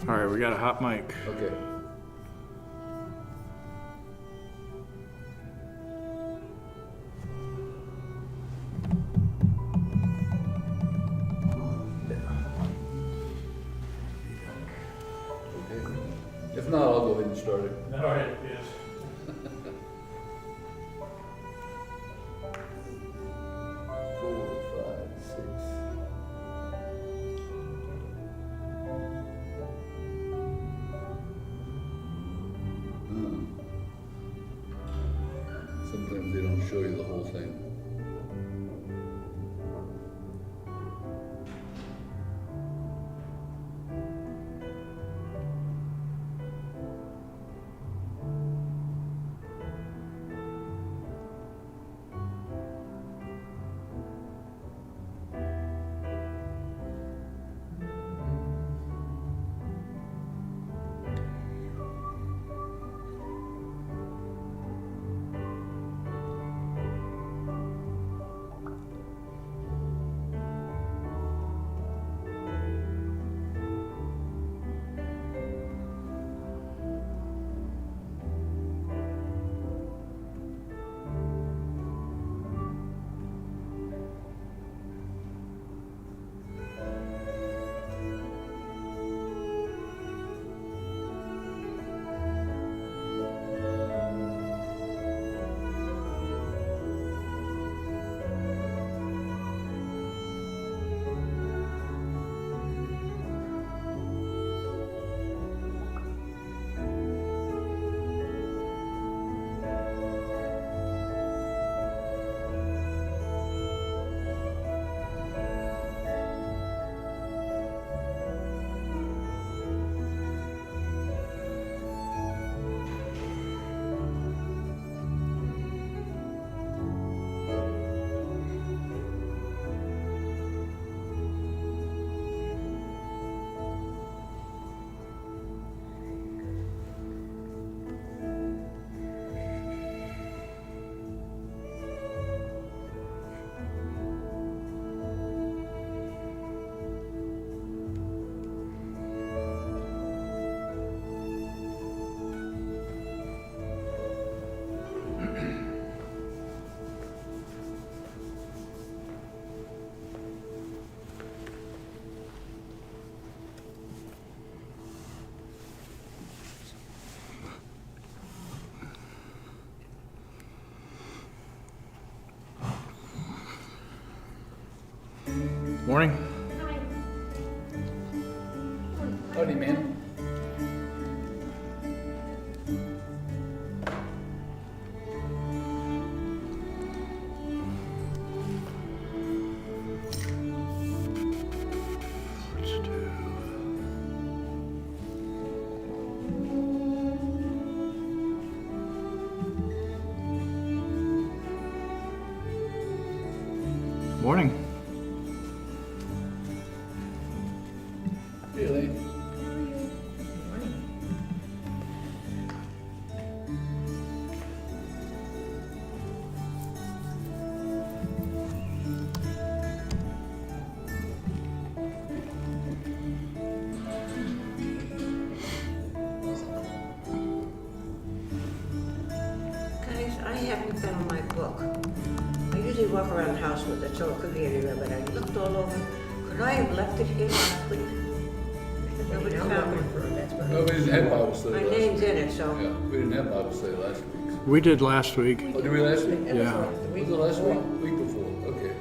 All right, we got a hot mic. Okay. Okay. If not, I'll go ahead and start it. All right, yes. Four, five, six. Sometimes they don't show you the whole thing. Morning. Howdy, man. Morning. Hey, Elaine. Guys, I haven't found my book. I usually walk around the house with it, so it could be anywhere, but I looked all over. Could I have left it here last week? Nobody found it. No, we didn't have Bible study My last week. name's in it, so. Yeah, we didn't have Bible study last week. We did last week. Oh, did we last week? Yeah. Was it last week? Week before, okay.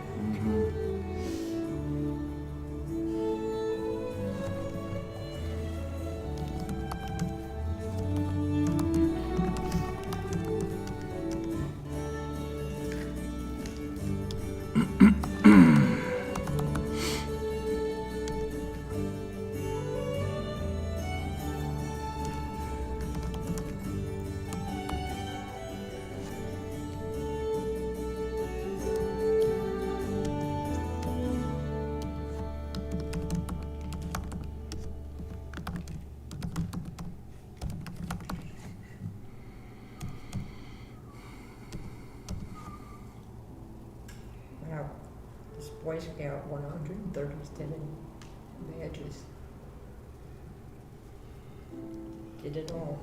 Wow, this Boy Scout 137 badges. did it all.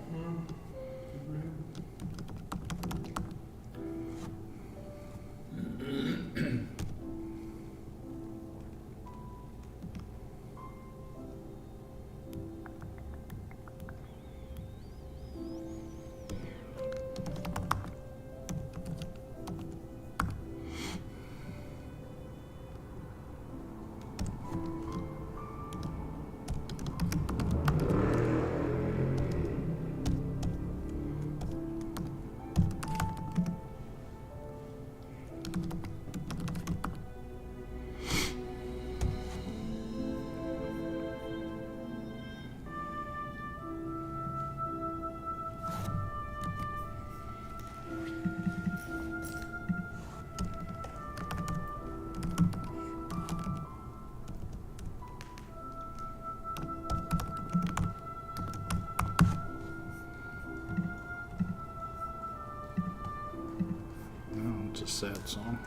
Oh, it's a sad song.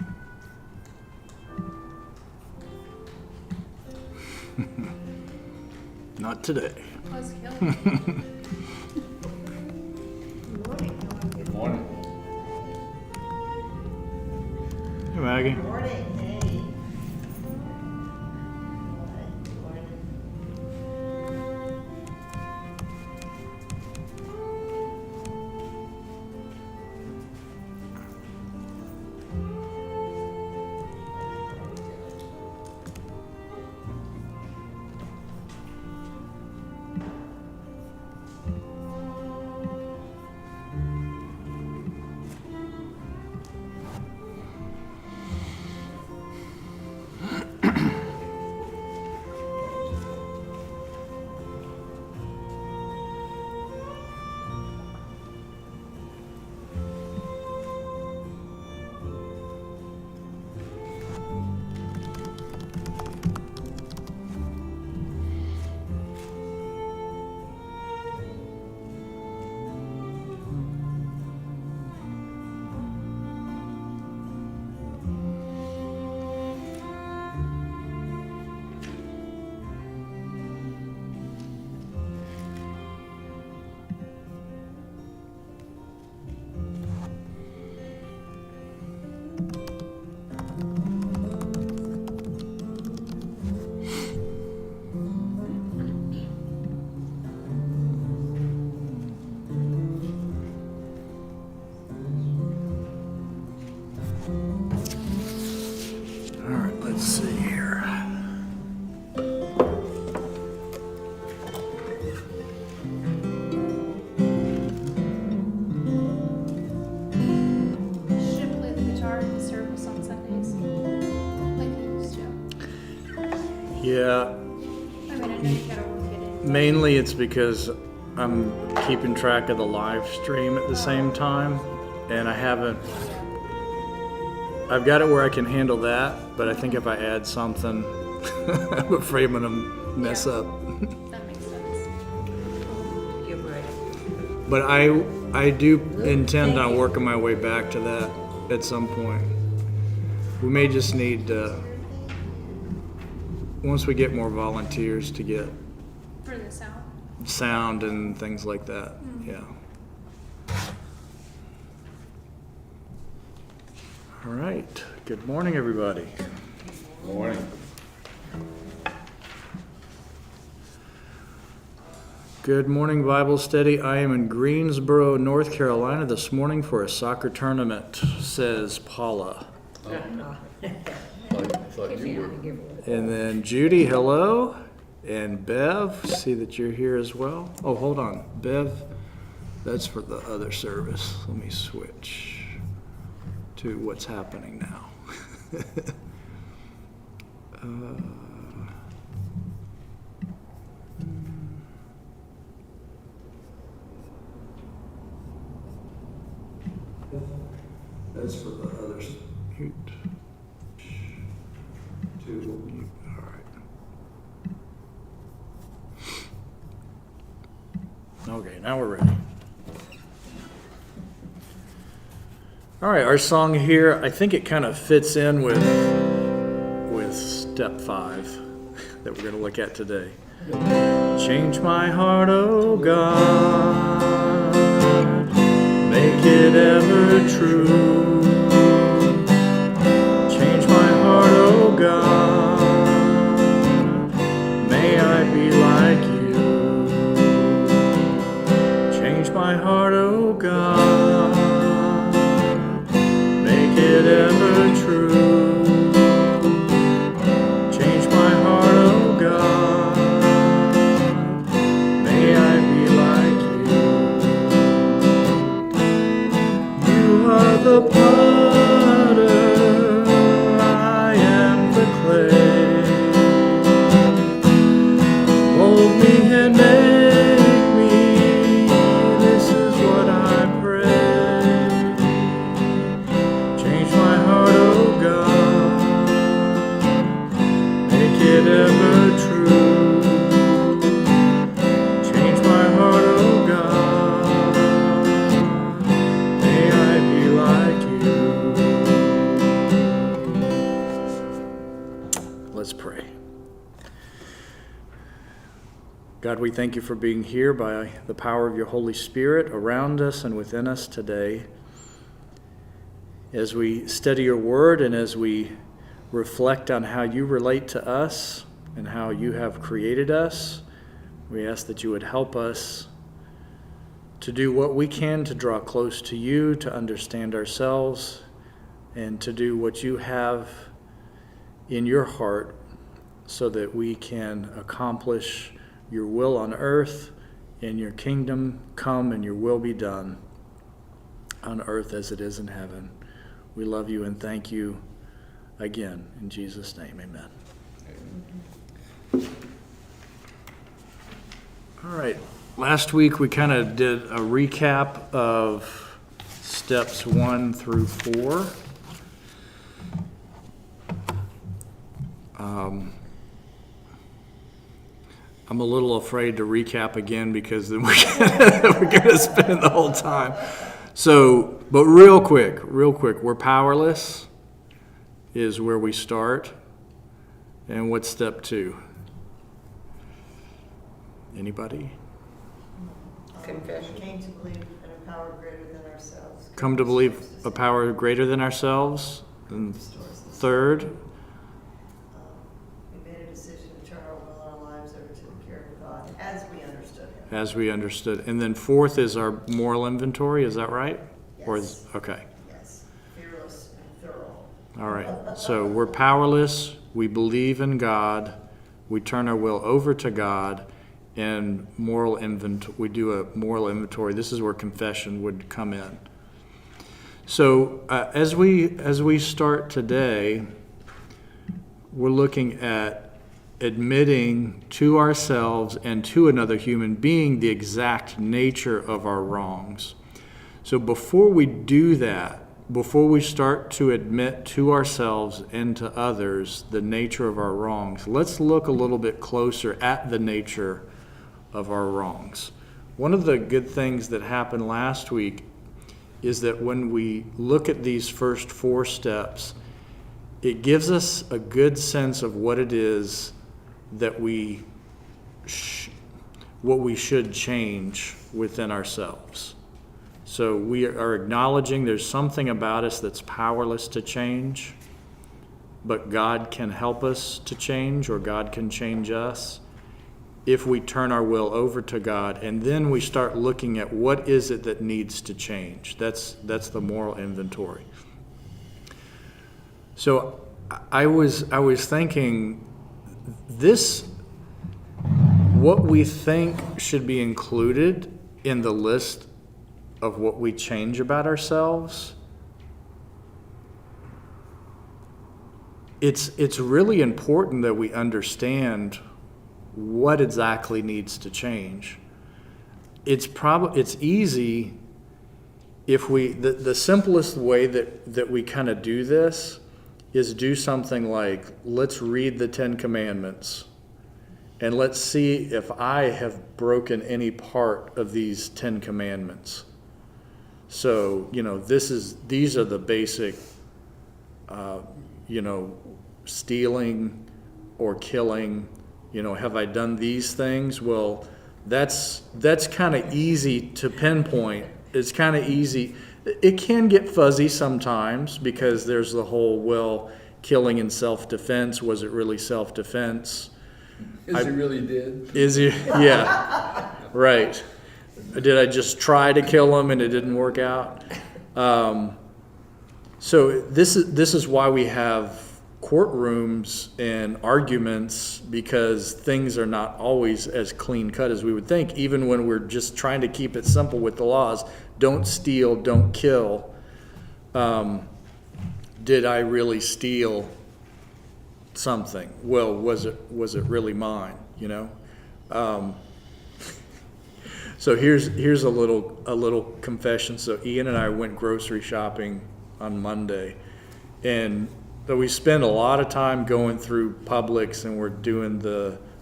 Not today. Was killing. Good morning. Hey, Maggie. Morning, hey. Morning. All right, let's see here. Should play the guitar in the service on Sundays. Like you used to. Yeah, I mean, I know you gotta work it in. mainly it's because I'm keeping track of the live stream at the same time, and I've got it where I can handle that, but I think if I add something, I'm afraid I'm gonna mess up. That makes sense. You're right. But I do intend on working my way back to that at some point. We may just need, once we get more volunteers to get For the sound. sound and things like that, yeah. All right, good morning, everybody. Morning. Good morning, Bible study. I am in Greensboro, North Carolina this morning for a soccer tournament, says Paula. Thought you were. And then Judy, hello. And Bev, see that you're here as well. Oh, hold on. Bev, that's for the other service. Let me switch to what's happening now. That's for the others. Mute. Two. Mute. All right. Okay, now we're ready. All right, our song here, I think it kind of fits in with step 5 that we're going to look at today. Change my heart, oh God, make it ever true. Change my heart, oh God, may I be like you. Change my heart, oh God, make it ever true. Change my heart, oh God, may I be like you. You are the potter, I am the clay. Mold me and make me, this is what I pray. Change my heart, oh God, make it ever true. Change my heart, oh God, may I be like you. Let's pray. God, we thank you for being here by the power of your Holy Spirit around us and within us today. As we study your word and as we reflect on how you relate to us and how you have created us, we ask that you would help us to do what we can to draw close to you, to understand ourselves, and to do what you have in your heart so that we can accomplish your will on earth and your kingdom come and your will be done on earth as it is in heaven. We love you and thank you again. In Jesus' name, amen. All right. Last week we kind of did a recap of steps 1 through 4. I'm a little afraid to recap again because then we're going to spend the whole time. So, but real quick, we're powerless is where we start. And what's step 2? Anybody? Confession. Came to believe in a power greater than ourselves. Come to believe a power greater than ourselves. And third, We made a decision to turn our will and our lives over to the care of God as we understood Him. as we understood. And then fourth is our moral inventory. Is that right? Or Yes. okay. Yes, fearless and thorough. All right. So we're powerless. We believe in God. We turn our will over to God. And we do a moral inventory. This is where confession would come in. So as we start today, we're looking at admitting to ourselves and to another human being the exact nature of our wrongs. So before we do that, before we start to admit to ourselves and to others the nature of our wrongs, let's look a little bit closer at the nature of our wrongs. One of the good things that happened last week is that when we look at these first 4 steps, it gives us a good sense of what it is that what we should change within ourselves. So we are acknowledging there's something about us that's powerless to change, but God can help us to change, or God can change us if we turn our will over to God, and then we start looking at what is it that needs to change. That's the moral inventory. So I was thinking this, what we think should be included in the list of what we change about ourselves, it's really important that we understand what exactly needs to change. It's easy if the simplest way that we kind of do this is do something like, let's read the 10 Commandments and let's see if I have broken any part of these 10 Commandments. So, these are the basic, stealing or killing, You know, have I done these things? Well, that's kind of easy to pinpoint. It's kind of easy. It can get fuzzy sometimes because there's the whole, well, killing in self-defense. Was it really self-defense? Is he really dead? Is he? Yeah, right. Did I just try to kill him and it didn't work out? So this is why we have courtrooms and arguments, because things are not always as clean cut as we would think, even when we're just trying to keep it simple with the laws. Don't steal, don't kill. Did I really steal something? Well, was it really mine, you know? So here's a little confession. So Ian and I went grocery shopping on Monday, and so we spend a lot of time going through Publix, and we're doing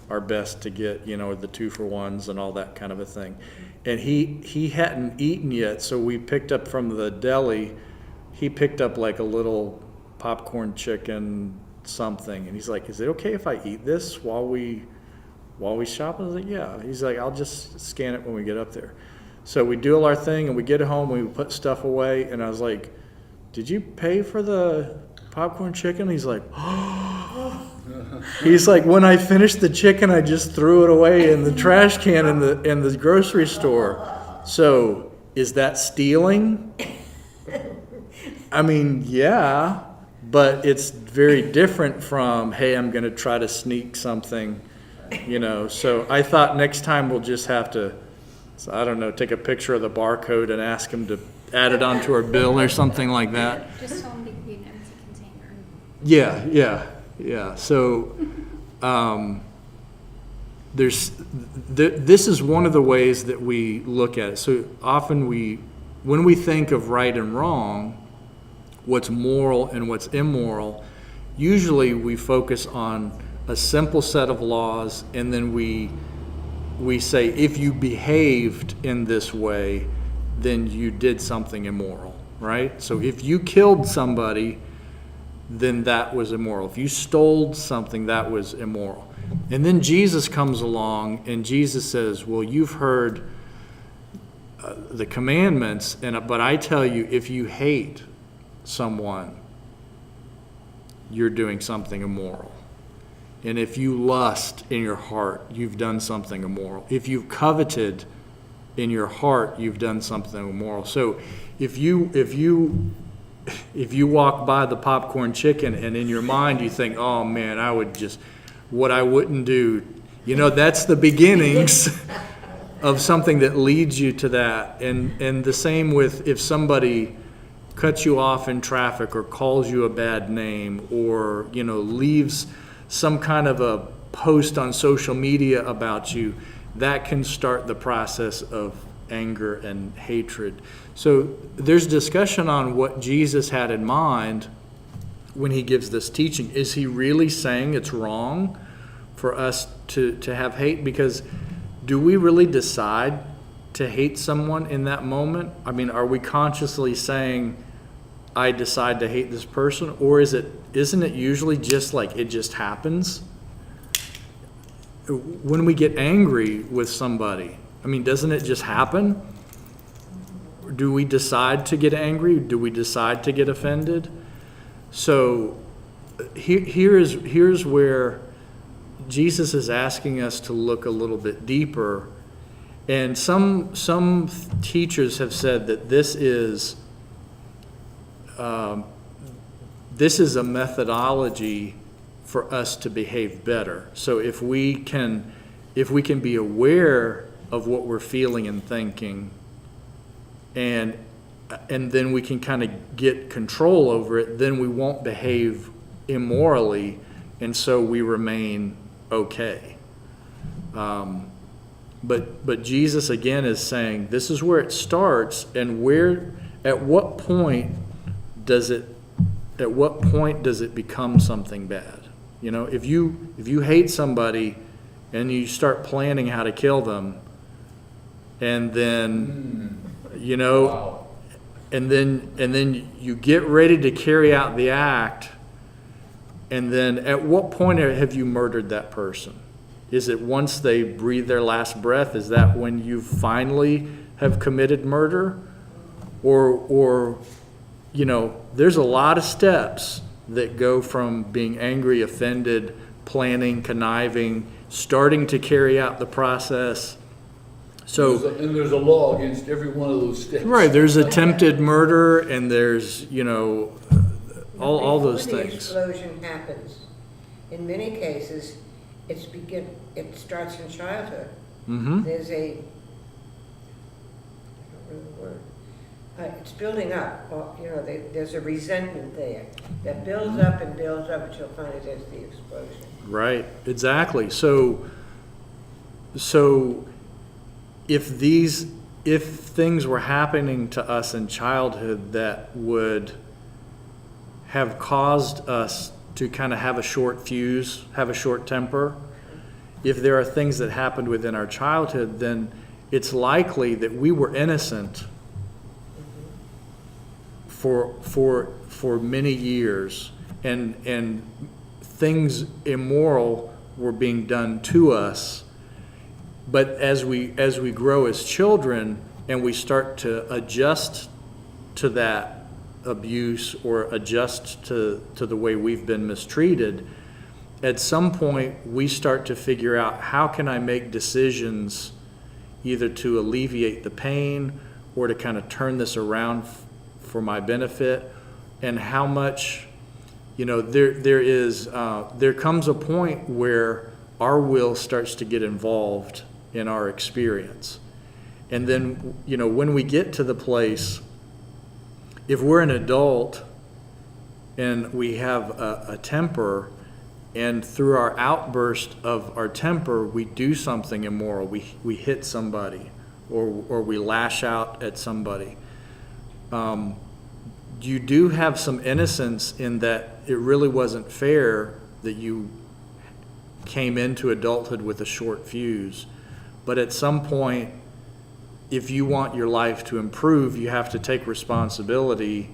our best to get, you know, the 2-for-1s and all that kind of a thing. And he hadn't eaten yet, so we picked up from the deli. He picked up like a little popcorn chicken something, and he's like, "Is it okay if I eat this while we shop?" I was like, "Yeah." He's like, "I'll just scan it when we get up there." So we do all our thing, and we get home, we put stuff away, and I was like, "Did you pay for the popcorn chicken?" He's like, "Oh." He's like, "When I finished the chicken, I just threw it away in the trash can in the grocery store." So is that stealing? I mean, yeah, but it's very different from, hey, I'm going to try to sneak something, you know. So I thought next time we'll just have to, so I don't know, take a picture of the barcode and ask him to add it onto our bill or something like that. Just tell them to give you an empty container. Yeah. So this is one of the ways that we look at it. So often when we think of right and wrong, what's moral and what's immoral, usually we focus on a simple set of laws, and then we say, if you behaved in this way, then you did something immoral, right? So if you killed somebody, then that was immoral. If you stole something, that was immoral. And then Jesus comes along, and Jesus says, well, you've heard the commandments, but I tell you, if you hate someone, you're doing something immoral. And if you lust in your heart, you've done something immoral. If you've coveted in your heart, you've done something immoral. So if you walk by the popcorn chicken and in your mind you think, oh man, what I wouldn't do, you know, that's the beginnings of something that leads you to that. And the same with if somebody cuts you off in traffic or calls you a bad name, or, you know, leaves some kind of a post on social media about you, that can start the process of anger and hatred. So there's discussion on what Jesus had in mind when he gives this teaching. Is he really saying it's wrong for us to have hate? Because do we really decide to hate someone in that moment? I mean, are we consciously saying, I decide to hate this person? Or isn't it usually just like it just happens? When we get angry with somebody, I mean, doesn't it just happen? Do we decide to get angry? Do we decide to get offended? So here's where Jesus is asking us to look a little bit deeper. And some teachers have said that this is a methodology for us to behave better. So if we can be aware of what we're feeling and thinking, and then we can kind of get control over it, then we won't behave immorally, and so we remain okay. But Jesus again is saying this is where it starts, and at what point does it become something bad? You know, if you hate somebody and you start planning how to kill them, and then you know, Wow. and then you get ready to carry out the act, and then at what point have you murdered that person? Is it once they breathe their last breath? Is that when you finally have committed murder? Or, you know, there's a lot of steps that go from being angry, offended, planning, conniving, starting to carry out the process. So, And there's a law against every one of those steps. right, there's attempted murder and there's, you know, all those Before the things. explosion happens, in many cases, it starts in childhood. Mm-hmm. There's I don't remember the word. It's building up, or, you know, there's a resentment there that builds up and builds up until finally there's the explosion. Right, exactly. So if things were happening to us in childhood that would have caused us to kind of have a short fuse, have a short temper, if there are things that happened within our childhood, then it's likely that we were innocent for many years, and things immoral were being done to us. But as we grow as children and we start to adjust to that abuse or adjust to the way we've been mistreated, at some point we start to figure out, how can I make decisions either to alleviate the pain or to kind of turn this around for my benefit, and how much, you know, there comes a point where our will starts to get involved in our experience. And then, you know, when we get to the place, if we're an adult and we have a temper, and through our outburst of our temper, we do something immoral, we hit somebody, or we lash out at somebody, you do have some innocence in that it really wasn't fair that you came into adulthood with a short fuse. But at some point, if you want your life to improve, you have to take responsibility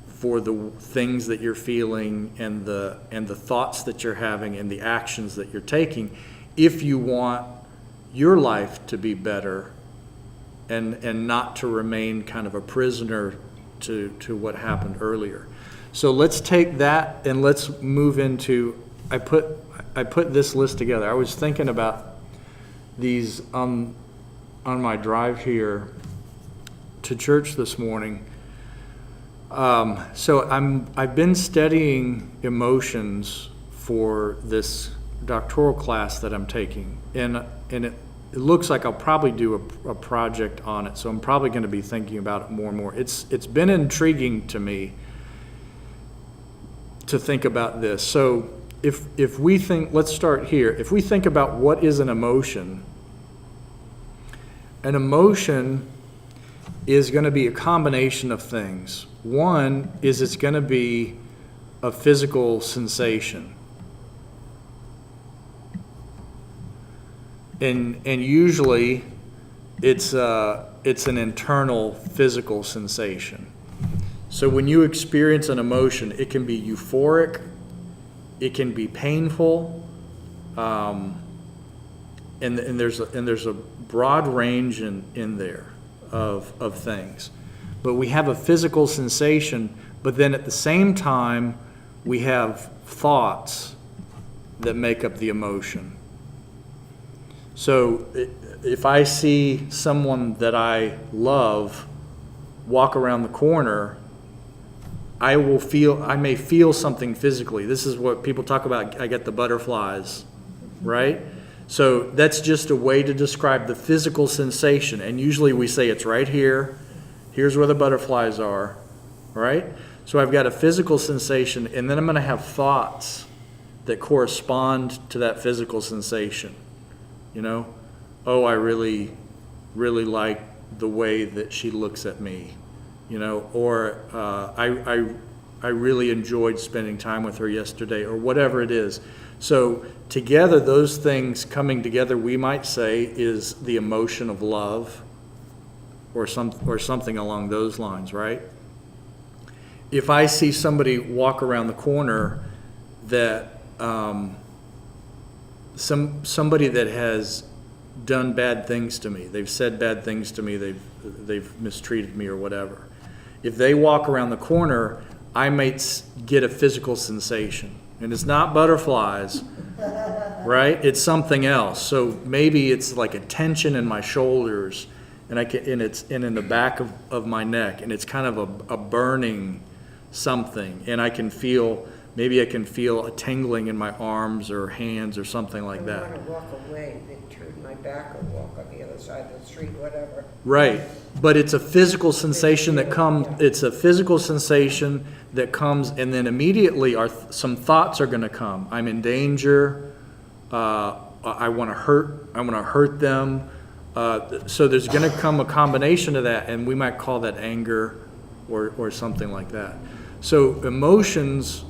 for the things that you're feeling and the thoughts that you're having and the actions that you're taking, if you want your life to be better and not to remain kind of a prisoner to what happened earlier. So let's take that and let's move into, I put this list together. I was thinking about these on my drive here to church this morning. So I've been studying emotions for this doctoral class that I'm taking, and it looks like I'll probably do a project on it. So I'm probably going to be thinking about it more and more. It's been intriguing to me to think about this. So if we think, let's start here. If we think about what is an emotion is going to be a combination of things. One is it's going to be a physical sensation. And usually it's an internal physical sensation. So when you experience an emotion, it can be euphoric, it can be painful, and there's a broad range in there of things. But we have a physical sensation, but then at the same time we have thoughts that make up the emotion. So if I see someone that I love walk around the corner, I may feel something physically. This is what people talk about, I get the butterflies, right? So that's just a way to describe the physical sensation. And usually we say it's right here. Here's where the butterflies are, right? So I've got a physical sensation, and then I'm going to have thoughts that correspond to that physical sensation. You know, oh, I really, really like the way that she looks at me, you know, or I really enjoyed spending time with her yesterday, or whatever it is. So together, those things coming together, we might say, is the emotion of love, or something along those lines, right? If I see somebody walk around the corner that somebody that has done bad things to me, they've said bad things to me, they've mistreated me or whatever. If they walk around the corner, I might get a physical sensation. And it's not butterflies, right? It's something else. So maybe it's like a tension in my shoulders and it's in the back of my neck, and it's kind of a burning something. And maybe I can feel a tingling in my arms or hands or something like I that. want to walk away, then turn my back or walk on the other side of the street, whatever. Right, but it's a physical sensation that comes. It's a physical sensation that comes, and then immediately some thoughts are going to come. I'm in danger. I want to hurt them. So there's going to come a combination of that, and we might call that anger, or something like that. So emotions.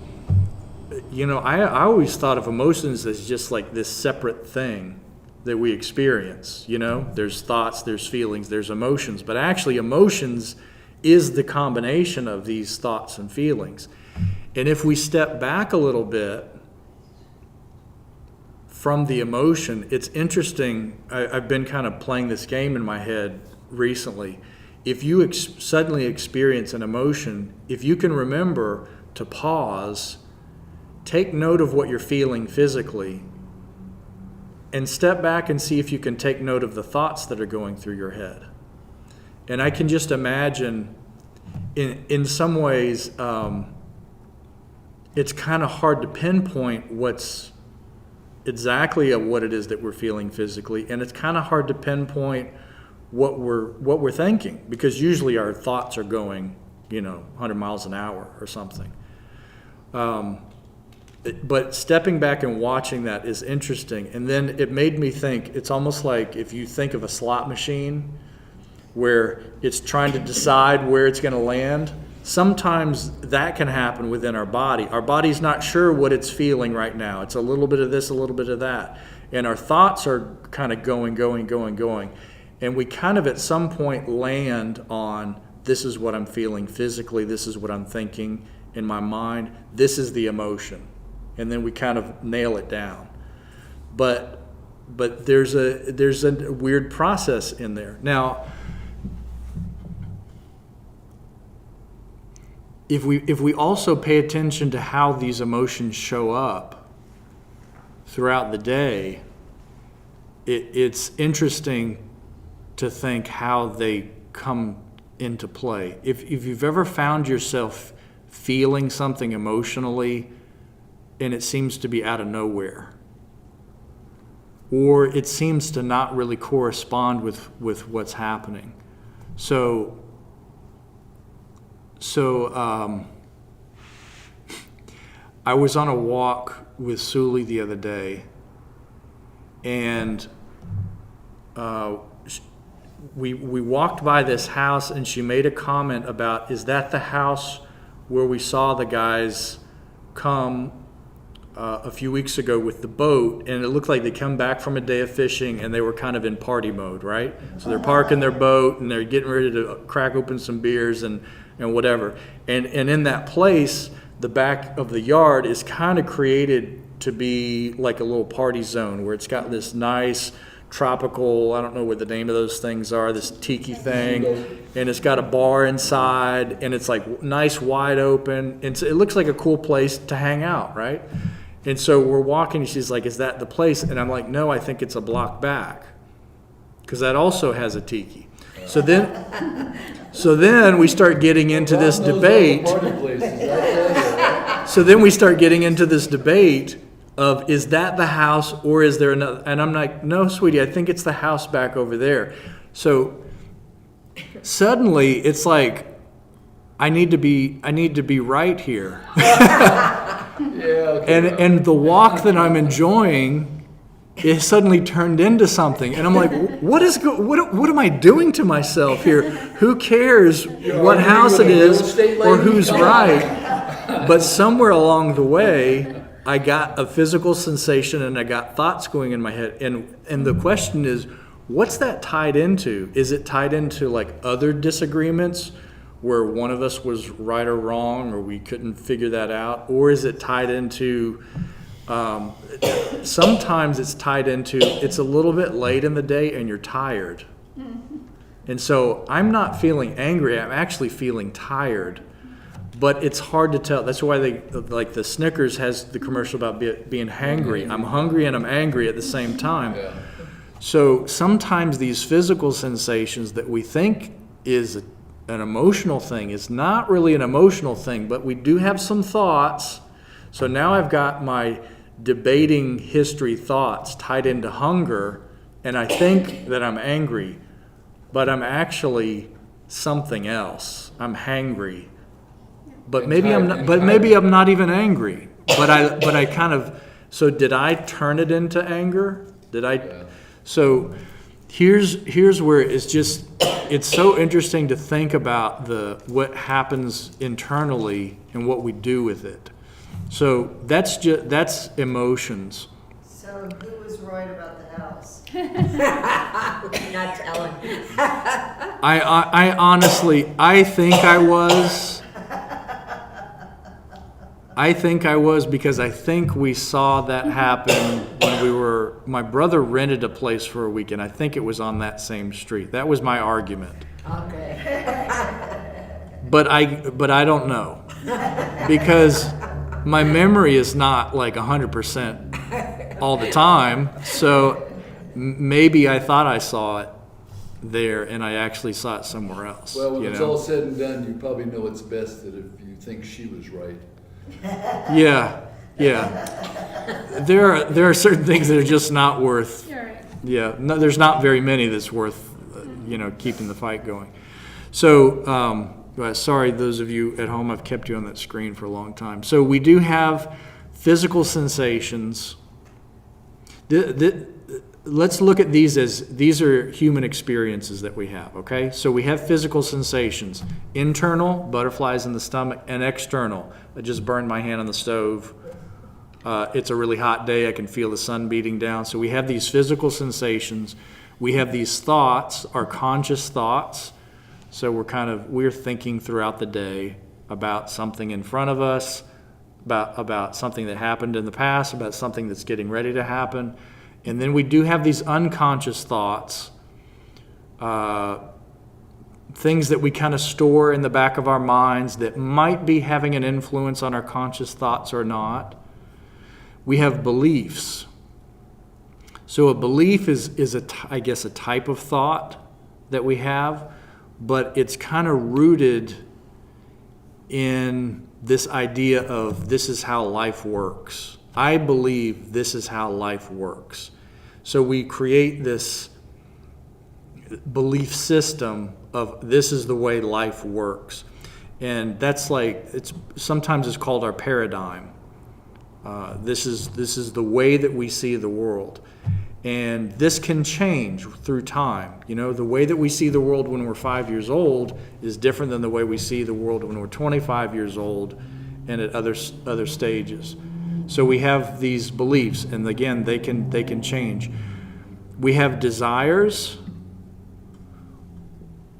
I always thought of emotions as just like this separate thing that we experience. There's thoughts, there's feelings, there's emotions, but actually emotions is the combination of these thoughts and feelings. And if we step back a little bit from the emotion, it's interesting. I've been kind of playing this game in my head recently. If you suddenly experience an emotion, if you can remember to pause, take note of what you're feeling physically, and step back and see if you can take note of the thoughts that are going through your head. And I can just imagine, in some ways, it's kind of hard to pinpoint what's exactly what it is that we're feeling physically, and it's kind of hard to pinpoint what we're thinking, because usually our thoughts are going, 100 miles an hour or something. But stepping back and watching that is interesting. And then it made me think, it's almost like if you think of a slot machine where it's trying to decide where it's going to land, sometimes that can happen within our body. Our body's not sure what it's feeling right now. It's a little bit of this, a little bit of that. And our thoughts are kind of going. And we kind of at some point land on, this is what I'm feeling physically, this is what I'm thinking in my mind, this is the emotion. And then we kind of nail it down. But there's a weird process in there. Now, if we also pay attention to how these emotions show up throughout the day, it's interesting to think how they come into play. If you've ever found yourself feeling something emotionally and it seems to be out of nowhere, or it seems to not really correspond with what's happening. So I was on a walk with Suli the other day, and we walked by this house, and she made a comment about, is that the house where we saw the guys come a few weeks ago with the boat? And it looked like they come back from a day of fishing and they were kind of in party mode, right? So they're parking their boat and they're getting ready to crack open some beers and whatever. And in that place, the back of the yard is kind of created to be like a little party zone where it's got this nice tropical, I don't know what the name of those things are, this tiki thing, and it's got a bar inside, and it's like nice wide open, and so it looks like a cool place to hang out, right? And so we're walking, and she's like, is that the place? And I'm like, no, I think it's a block back, because that also has a tiki. So then we start getting into this debate. So then we start getting into this debate of, is that the house or is there another? And I'm like, no, sweetie, I think it's the house back over there. So suddenly it's like, I need to be right here. Yeah, okay. And the walk that I'm enjoying is suddenly turned into something, and I'm like, what am I doing to myself here? Who cares what house it is or who's right? But somewhere along the way, I got a physical sensation and I got thoughts going in my head. And the question is, what's that tied into? Is it tied into like other disagreements where one of us was right or wrong, or we couldn't figure that out? Or is it tied into sometimes it's tied into, it's a little bit late in the day and you're tired. And so I'm not feeling angry, I'm actually feeling tired. But it's hard to tell. That's why they, like the Snickers has the commercial about being hangry. I'm hungry and I'm angry at the same time. Yeah. So sometimes these physical sensations that we think is an emotional thing is not really an emotional thing, but we do have some thoughts. So now I've got my debating history thoughts tied into hunger, and I think that I'm angry, but I'm actually something else. I'm hangry. But maybe I'm not, but maybe I'm not even angry. But I kind of, so did I turn it into anger? Did I? Yeah. So here's where it's so interesting to think about what happens internally and what we do with it. So that's emotions. So who was right about the house? Not Ellen. I honestly, I think I was. Because I think we saw that happen when my brother rented a place for a week, and I think it was on that same street. That was my argument. Okay. But I don't know. Because my memory is not like 100% all the time. So maybe I thought I saw it there and I actually saw it somewhere else. Well, when you it's know? all said and done, you probably know it's best that if you think she was right. Yeah. There are certain things that are just not worth. You're right. Yeah, no, there's not very many that's worth, keeping the fight going. So, sorry, those of you at home, I've kept you on that screen for a long time. So we do have physical sensations. Let's look at these these are human experiences that we have, okay? So we have physical sensations. Internal, butterflies in the stomach, and external. I just burned my hand on the stove. It's a really hot day. I can feel the sun beating down. So we have these physical sensations. We have these thoughts, our conscious thoughts. So we're thinking throughout the day about something in front of us, about something that happened in the past, about something that's getting ready to happen. And then we do have these unconscious thoughts, things that we kind of store in the back of our minds that might be having an influence on our conscious thoughts or not. We have beliefs. So a belief is I guess a type of thought that we have, but it's kind of rooted in this idea of this is how life works. I believe this is how life works. So we create this belief system of this is the way life works. And that's sometimes it's called our paradigm. This is the way that we see the world. And this can change through time. The way that we see the world when we're 5 years old is different than the way we see the world when we're 25 years old and at other stages. So we have these beliefs, and again, they can change. We have desires.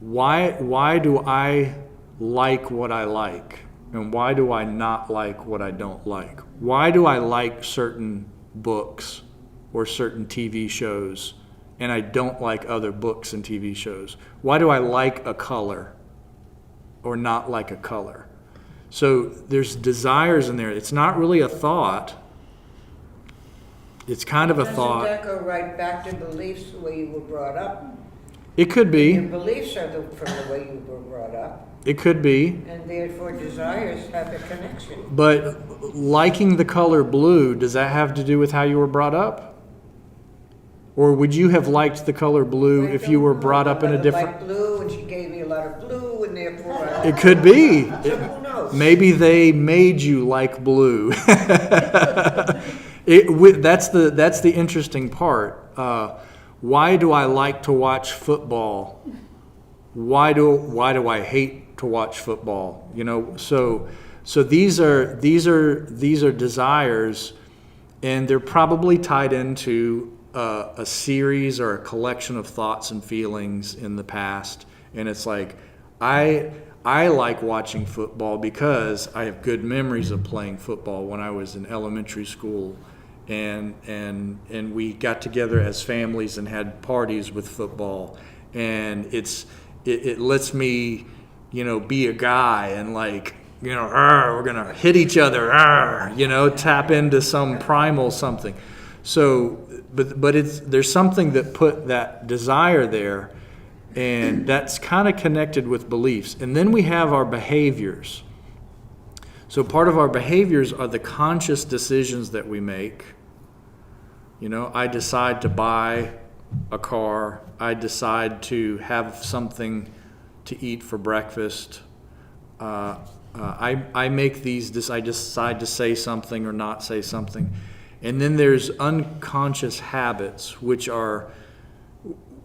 Why do I like what I like? And why do I not like what I don't like? Why do I like certain books or certain TV shows, and I don't like other books and TV shows? Why do I like a color or not like a color? So there's desires in there. It's not really a thought. It's kind of a thought. Doesn't that go right back to beliefs, the way you were brought up? It could Your be. beliefs are from the way you were brought up, It could be. and therefore desires have a connection. But liking the color blue, does that have to do with how you were brought up? Or would you have liked the color blue if you were brought up in a different... Like blue, and she gave me a lot of blue, and therefore It could be. So who knows? Maybe they made you like blue. That's the interesting part. Why do I like to watch football? Why do I hate to watch football? So these are desires, and they're probably tied into a series or a collection of thoughts and feelings in the past. And it's like I like watching football because I have good memories of playing football when I was in elementary school and we got together as families and had parties with football, and it lets me, be a guy and like, we're gonna hit each other, tap into some primal something. So, but there's something that put that desire there, and that's kind of connected with beliefs. And then we have our behaviors. So part of our behaviors are the conscious decisions that we make. I decide to buy a car. I decide to have something to eat for breakfast. I make these. I decide to say something or not say something. And then there's unconscious habits, which are,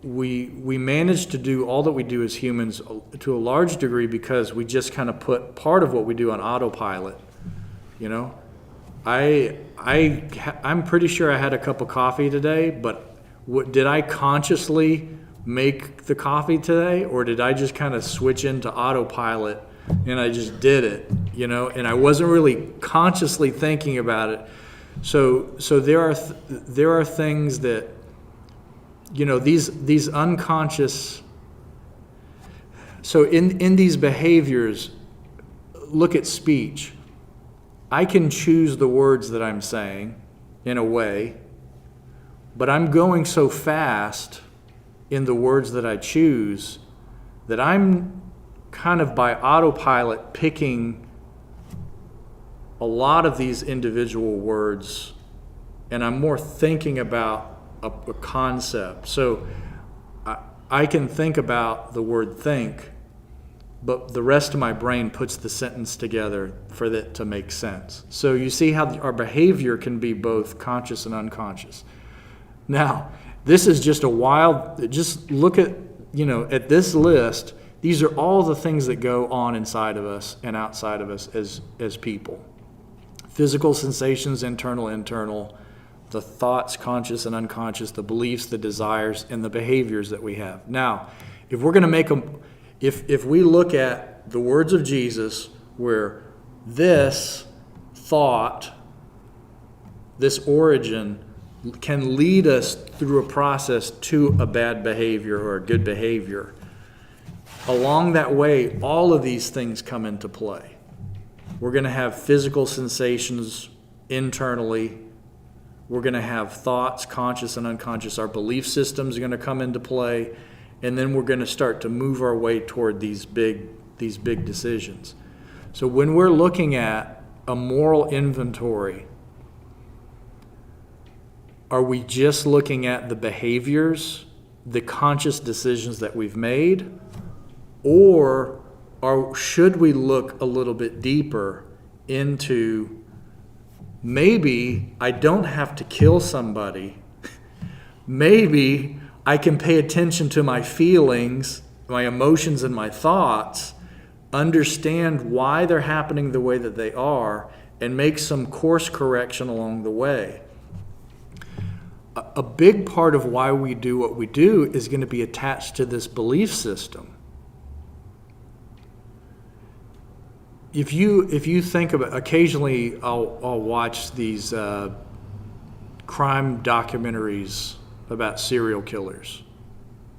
we manage to do all that we do as humans to a large degree because we just kind of put part of what we do on autopilot. I'm pretty sure I had a cup of coffee today, but did I consciously make the coffee today, or did I just kind of switch into autopilot and I just did it, and I wasn't really consciously thinking about it. So there are things that, these unconscious. So in these behaviors, look at speech. I can choose the words that I'm saying in a way, but I'm going so fast in the words that I choose that I'm kind of by autopilot picking a lot of these individual words, and I'm more thinking about a concept. So I can think about the word think, but the rest of my brain puts the sentence together for it to make sense. So you see how our behavior can be both conscious and unconscious. Now, this is just just look at, at this list. These are all the things that go on inside of us and outside of us as people. Physical sensations, internal, the thoughts, conscious and unconscious, the beliefs, the desires, and the behaviors that we have. Now, if we're going to make them, if we look at the words of Jesus, where this thought, this origin, can lead us through a process to a bad behavior or a good behavior, along that way, all of these things come into play. We're going to have physical sensations internally. We're going to have thoughts, conscious and unconscious. Our belief systems are going to come into play. And then we're going to start to move our way toward these big decisions. So when we're looking at a moral inventory, are we just looking at the behaviors, the conscious decisions that we've made? Or should we look a little bit deeper into, maybe I don't have to kill somebody. Maybe I can pay attention to my feelings, my emotions, and my thoughts, understand why they're happening the way that they are, and make some course correction along the way. A big part of why we do what we do is going to be attached to this belief system. If you think about, occasionally I'll watch these crime documentaries about serial killers,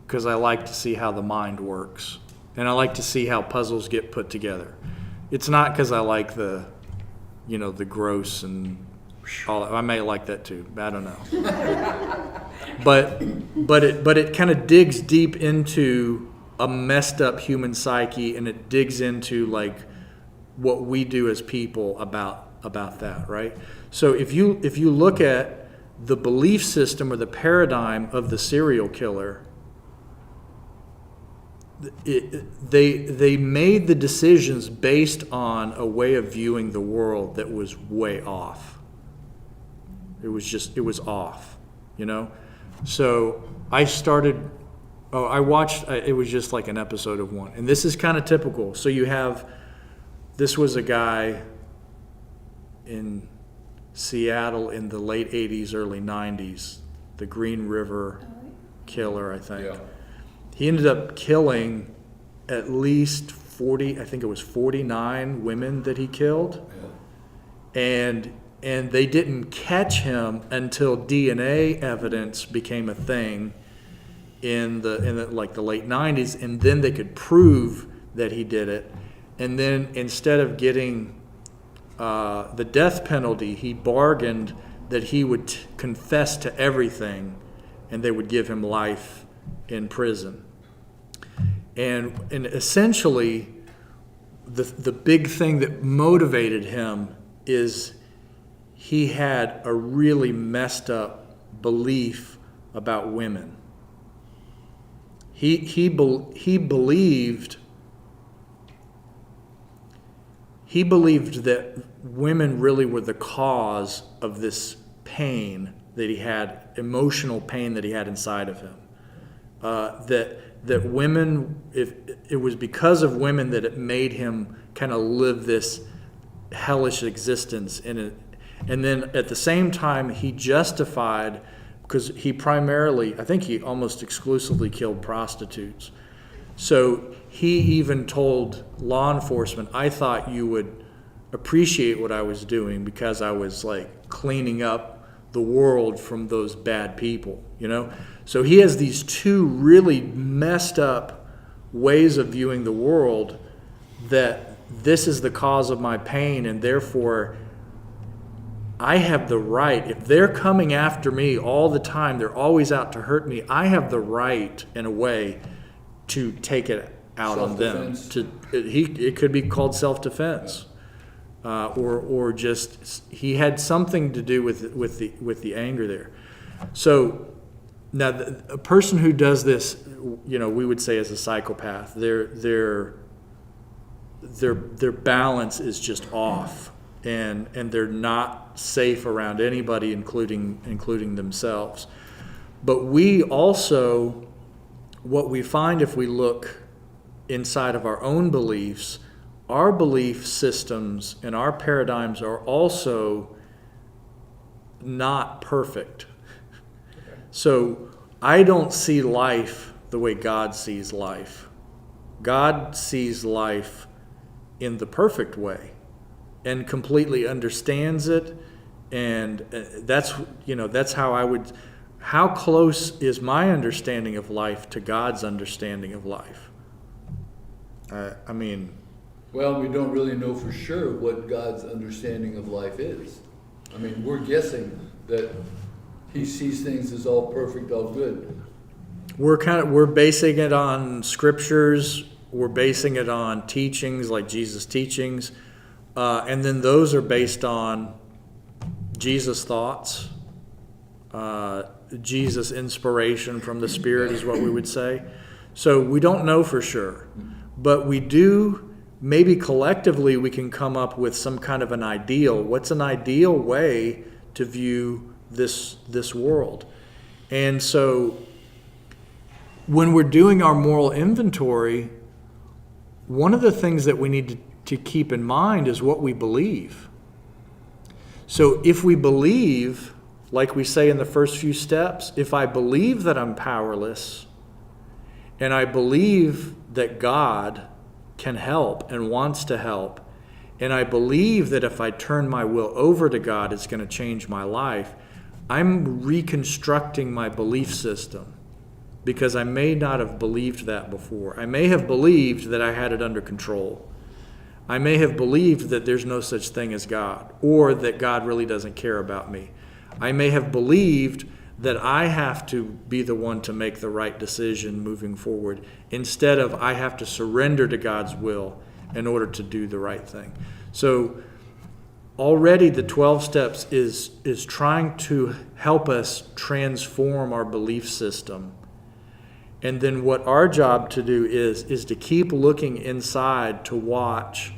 because I like to see how the mind works, and I like to see how puzzles get put together. It's not because I like the gross and all. I may like that too. I don't know. but it kind of digs deep into a messed up human psyche, and it digs into like what we do as people about that, right? So if you look at the belief system or the paradigm of the serial killer, they made the decisions based on a way of viewing the world that was way off. It was off, So I watched, it was just like an episode of one, and this is kind of typical. So this was a guy in Seattle in the late 80s, early 90s, the Green River Killer, I think. Yeah. He ended up killing at least 40, I think it was 49 women that he killed. Yeah. and they didn't catch him until DNA evidence became a thing in the like the late 90s, and then they could prove that he did it. And then instead of getting the death penalty, he bargained that he would confess to everything, and they would give him life in prison. And essentially, the big thing that motivated him is he had a really messed up belief about women. He believed that women really were the cause of this pain that he had, emotional pain that he had inside of him. That women, if it was because of women that it made him kind of live this hellish existence in it. And then at the same time, he justified, because he primarily, I think he almost exclusively killed prostitutes. So he even told law enforcement, I thought you would appreciate what I was doing because I was like cleaning up the world from those bad people, you know? So he has these two really messed up ways of viewing the world, that this is the cause of my pain, and therefore I have the right, if they're coming after me all the time, they're always out to hurt me, I have the right, in a way, to take it out on them. It could be called self-defense. Or just, he had something to do with the anger there. So now a person who does this, you know, we would say is a psychopath. Their balance is just off, and they're not safe around anybody, including themselves. But we also, what we find if we look inside of our own beliefs, our belief systems and our paradigms are also not perfect. So I don't see life the way God sees life. God sees life in the perfect way and completely understands it. And that's how close is my understanding of life to God's understanding of life? I mean, Well, we don't really know for sure what God's understanding of life is. I mean, we're guessing that he sees things as all perfect, all good. we're basing it on scriptures, we're basing it on teachings like Jesus' teachings, and then those are based on Jesus' thoughts, Jesus' inspiration from the Spirit is what we would say. So we don't know for sure, but we do. Maybe collectively we can come up with some kind of an ideal. What's an ideal way to view this world? And so when we're doing our moral inventory, one of the things that we need to keep in mind is what we believe. So if we believe, like we say in the first few steps, if I believe that I'm powerless, and I believe that God can help and wants to help, and I believe that if I turn my will over to God, it's going to change my life, I'm reconstructing my belief system, because I may not have believed that before. I may have believed that I had it under control. I may have believed that there's no such thing as God, or that God really doesn't care about me. I may have believed that I have to be the one to make the right decision moving forward, instead of I have to surrender to God's will in order to do the right thing. So already the 12 steps is trying to help us transform our belief system. And then what our job to do is to keep looking inside to watch,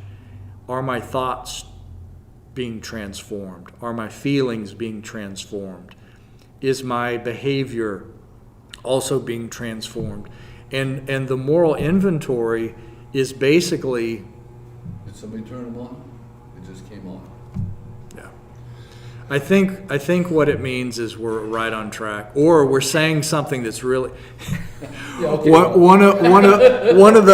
are my thoughts being transformed? Are my feelings being transformed? Is my behavior also being transformed? And the moral inventory is basically... Did somebody turn them on? It just came on. Yeah. I think what it means is we're right on track, or we're saying something that's really... Yeah, okay. One of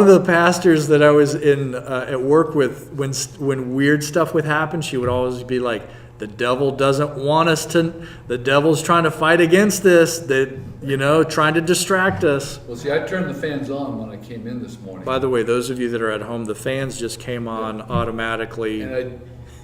the pastors that I was in at work with, when weird stuff would happen, she would always be like, The devil doesn't want us to, the devil's trying to fight against this, that, trying to distract us. Well, see, I turned the fans on when I came in this morning. By the way, those of you that are at home, the fans just came on automatically. And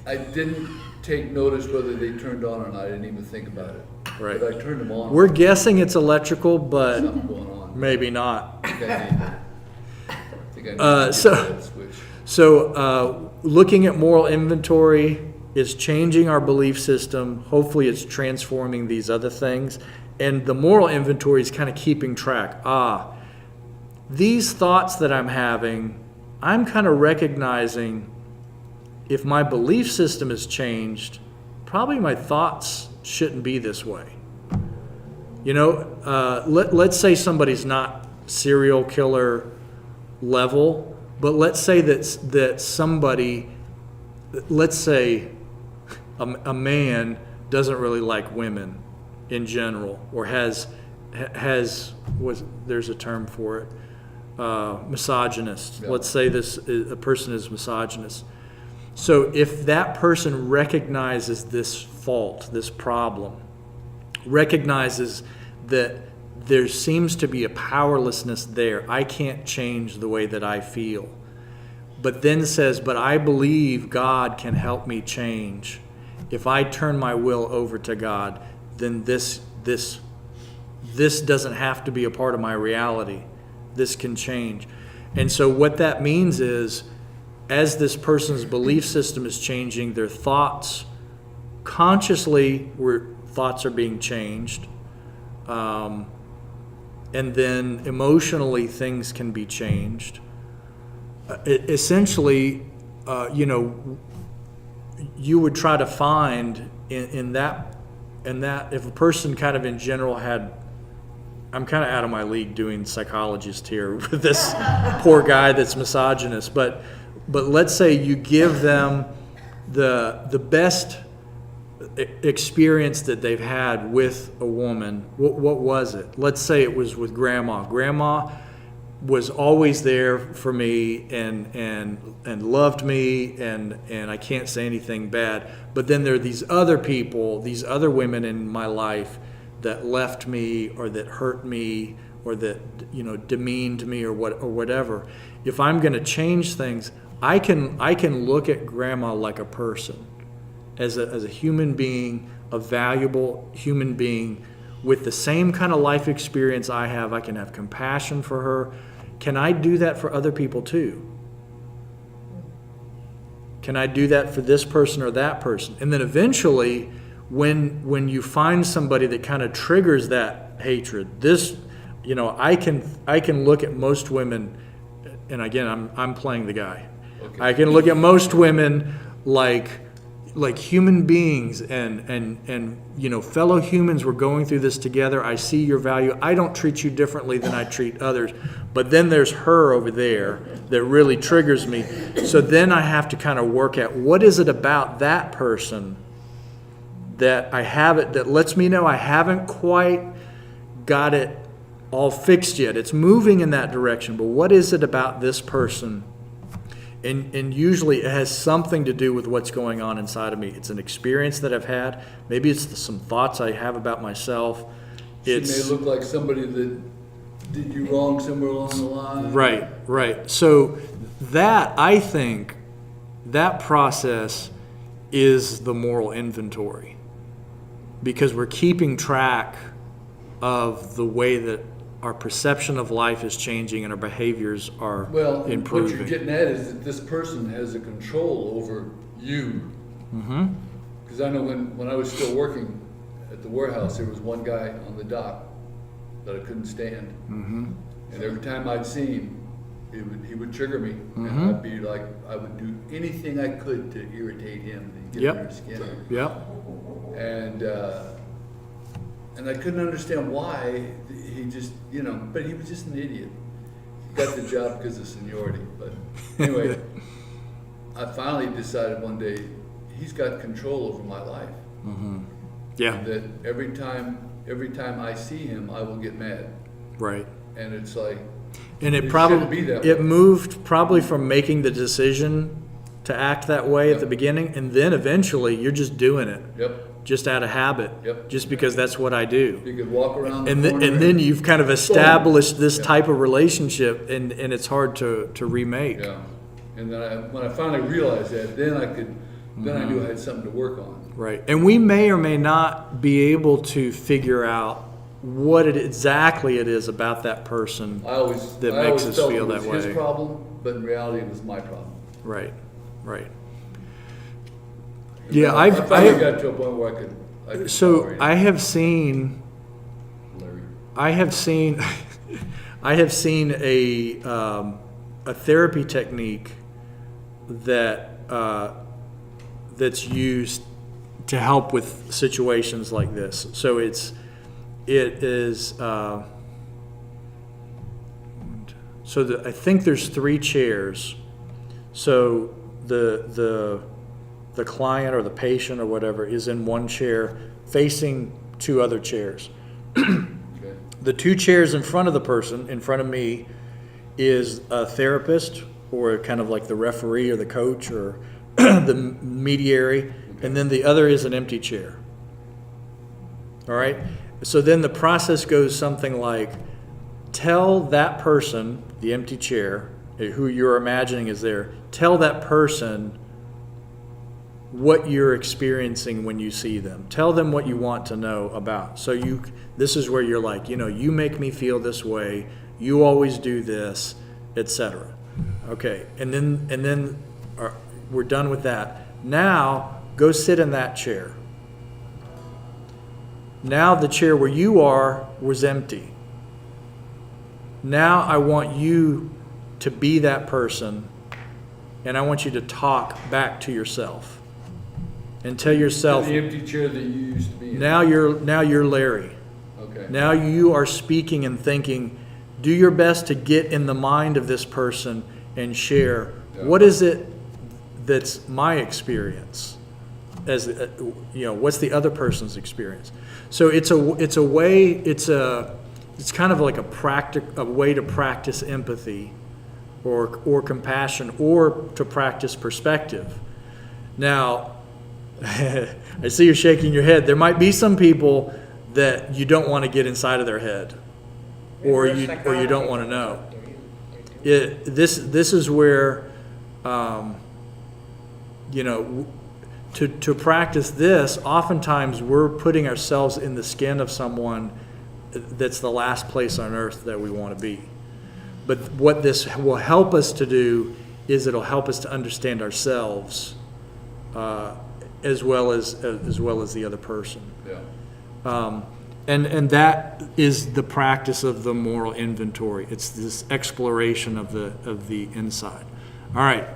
I didn't take notice whether they turned on or not. I didn't even think about it. Right. But I turned them on. We're guessing it's electrical, but Something going on. maybe not. I think I need to get that switch. So, looking at moral inventory is changing our belief system. Hopefully it's transforming these other things. And the moral inventory is kind of keeping track. These thoughts that I'm having, I'm kind of recognizing if my belief system has changed, probably my thoughts shouldn't be this way. Let's say somebody's not serial killer level, but let's say that somebody, let's say a man doesn't really like women in general, or there's a term for it, misogynist. Yeah. Let's say a person is misogynist. So if that person recognizes this fault, this problem, recognizes that there seems to be a powerlessness there, I can't change the way that I feel, but then says, but I believe God can help me change. If I turn my will over to God, then this doesn't have to be a part of my reality. This can change. And so what that means is, as this person's belief system is changing, their thoughts, consciously, thoughts are being changed. And then emotionally, things can be changed. Essentially, you would try to find in that if a person kind of in general had, I'm kind of out of my league doing psychologist here with this poor guy that's misogynist, but let's say you give them the best experience that they've had with a woman. What was it? Let's say it was with grandma. Grandma was always there for me and loved me, and I can't say anything bad. But then there are these other people, these other women in my life that left me, or that hurt me, or that demeaned me, or whatever. If I'm going to change things, I can look at grandma like a person, as a human being, a valuable human being with the same kind of life experience I have. I can have compassion for her. Can I do that for other people too? Can I do that for this person or that person? And then eventually, when you find somebody that kind of triggers that hatred, I can look at most women, and again, I'm playing the guy. Okay. I can look at most women like human beings, and fellow humans. We're going through this together. I see your value. I don't treat you differently than I treat others. But then there's her over there that really triggers me. So then I have to kind of work at, what is it about that person that that lets me know I haven't quite got it all fixed yet. It's moving in that direction, but what is it about this person? And usually it has something to do with what's going on inside of me. It's an experience that I've had. Maybe it's some thoughts I have about myself. She may look like somebody that did you wrong somewhere along the line. Right. So I think that process is the moral inventory, because we're keeping track of the way that our perception of life is changing and our behaviors are improving. What you're getting at is that this person has a control over you. Mm-hmm. Because I know when I was still working at the warehouse, there was one guy on the dock that I couldn't stand. Mm-hmm. And every time I'd see him, he would trigger me. Mm-hmm. And I'd be like, I would do anything I could to irritate him, to get under his skin. Yep. And I couldn't understand why he just, but he was just an idiot. He got the job because of seniority. But anyway, I finally decided one day he's got control over my life. Mm-hmm. Yeah. And that every time I see him, I will get mad. Right. And it's like, And it shouldn't be that way. it moved probably from making the decision to act that way at the beginning, and then eventually you're just doing it, Yep, just out of habit, Yep. just because that's what I do. you could walk around the And corner. then you've kind of established this Yeah. type of relationship, and it's hard to remake. Yeah, and then when I finally realized that, then I knew I had something to work on. Right. And we may or may not be able to figure out what exactly it is about that person. I always Makes us felt feel it was that his way. problem, but in reality, it was my problem. Right. Right. And Yeah, then I finally got to a point where I could so tolerate I have seen Larry. I have seen a therapy technique that that's used to help with situations like this. So it is I think there's 3 chairs. So the client or the patient or whatever is in one chair facing 2 other chairs. Okay. The 2 chairs in front of the person, in front of me, is a therapist or kind of like the referee or the coach or the mediary, and then the other is an empty chair. All right? So then the process goes something like, tell that person, the empty chair, who you're imagining is there, tell that person what you're experiencing when you see them. Tell them what you want to know about. So this is where you're like, you make me feel this way, you always do this, etc. Okay, and then we're done with that. Now, go sit in that chair. Now the chair where you are was empty. Now I want you to be that person, and I want you to talk back to yourself. And tell yourself, The empty chair that you used to be in. now you're Larry. Okay. Now you are speaking and thinking. Do your best to get in the mind of this person and share, Yeah. what is it that's my experience? As what's the other person's experience? So it's kind of like a way to practice empathy or compassion or to practice perspective. Now, I see you're shaking your head. There might be some people that you don't want to get inside of their head, or you don't want to know. This is where, to practice this, oftentimes we're putting ourselves in the skin of someone that's the last place on earth that we want to be. But what this will help us to do is it'll help us to understand ourselves as well as the other person. Yeah. And that is the practice of the moral inventory. It's this exploration of the inside. All right.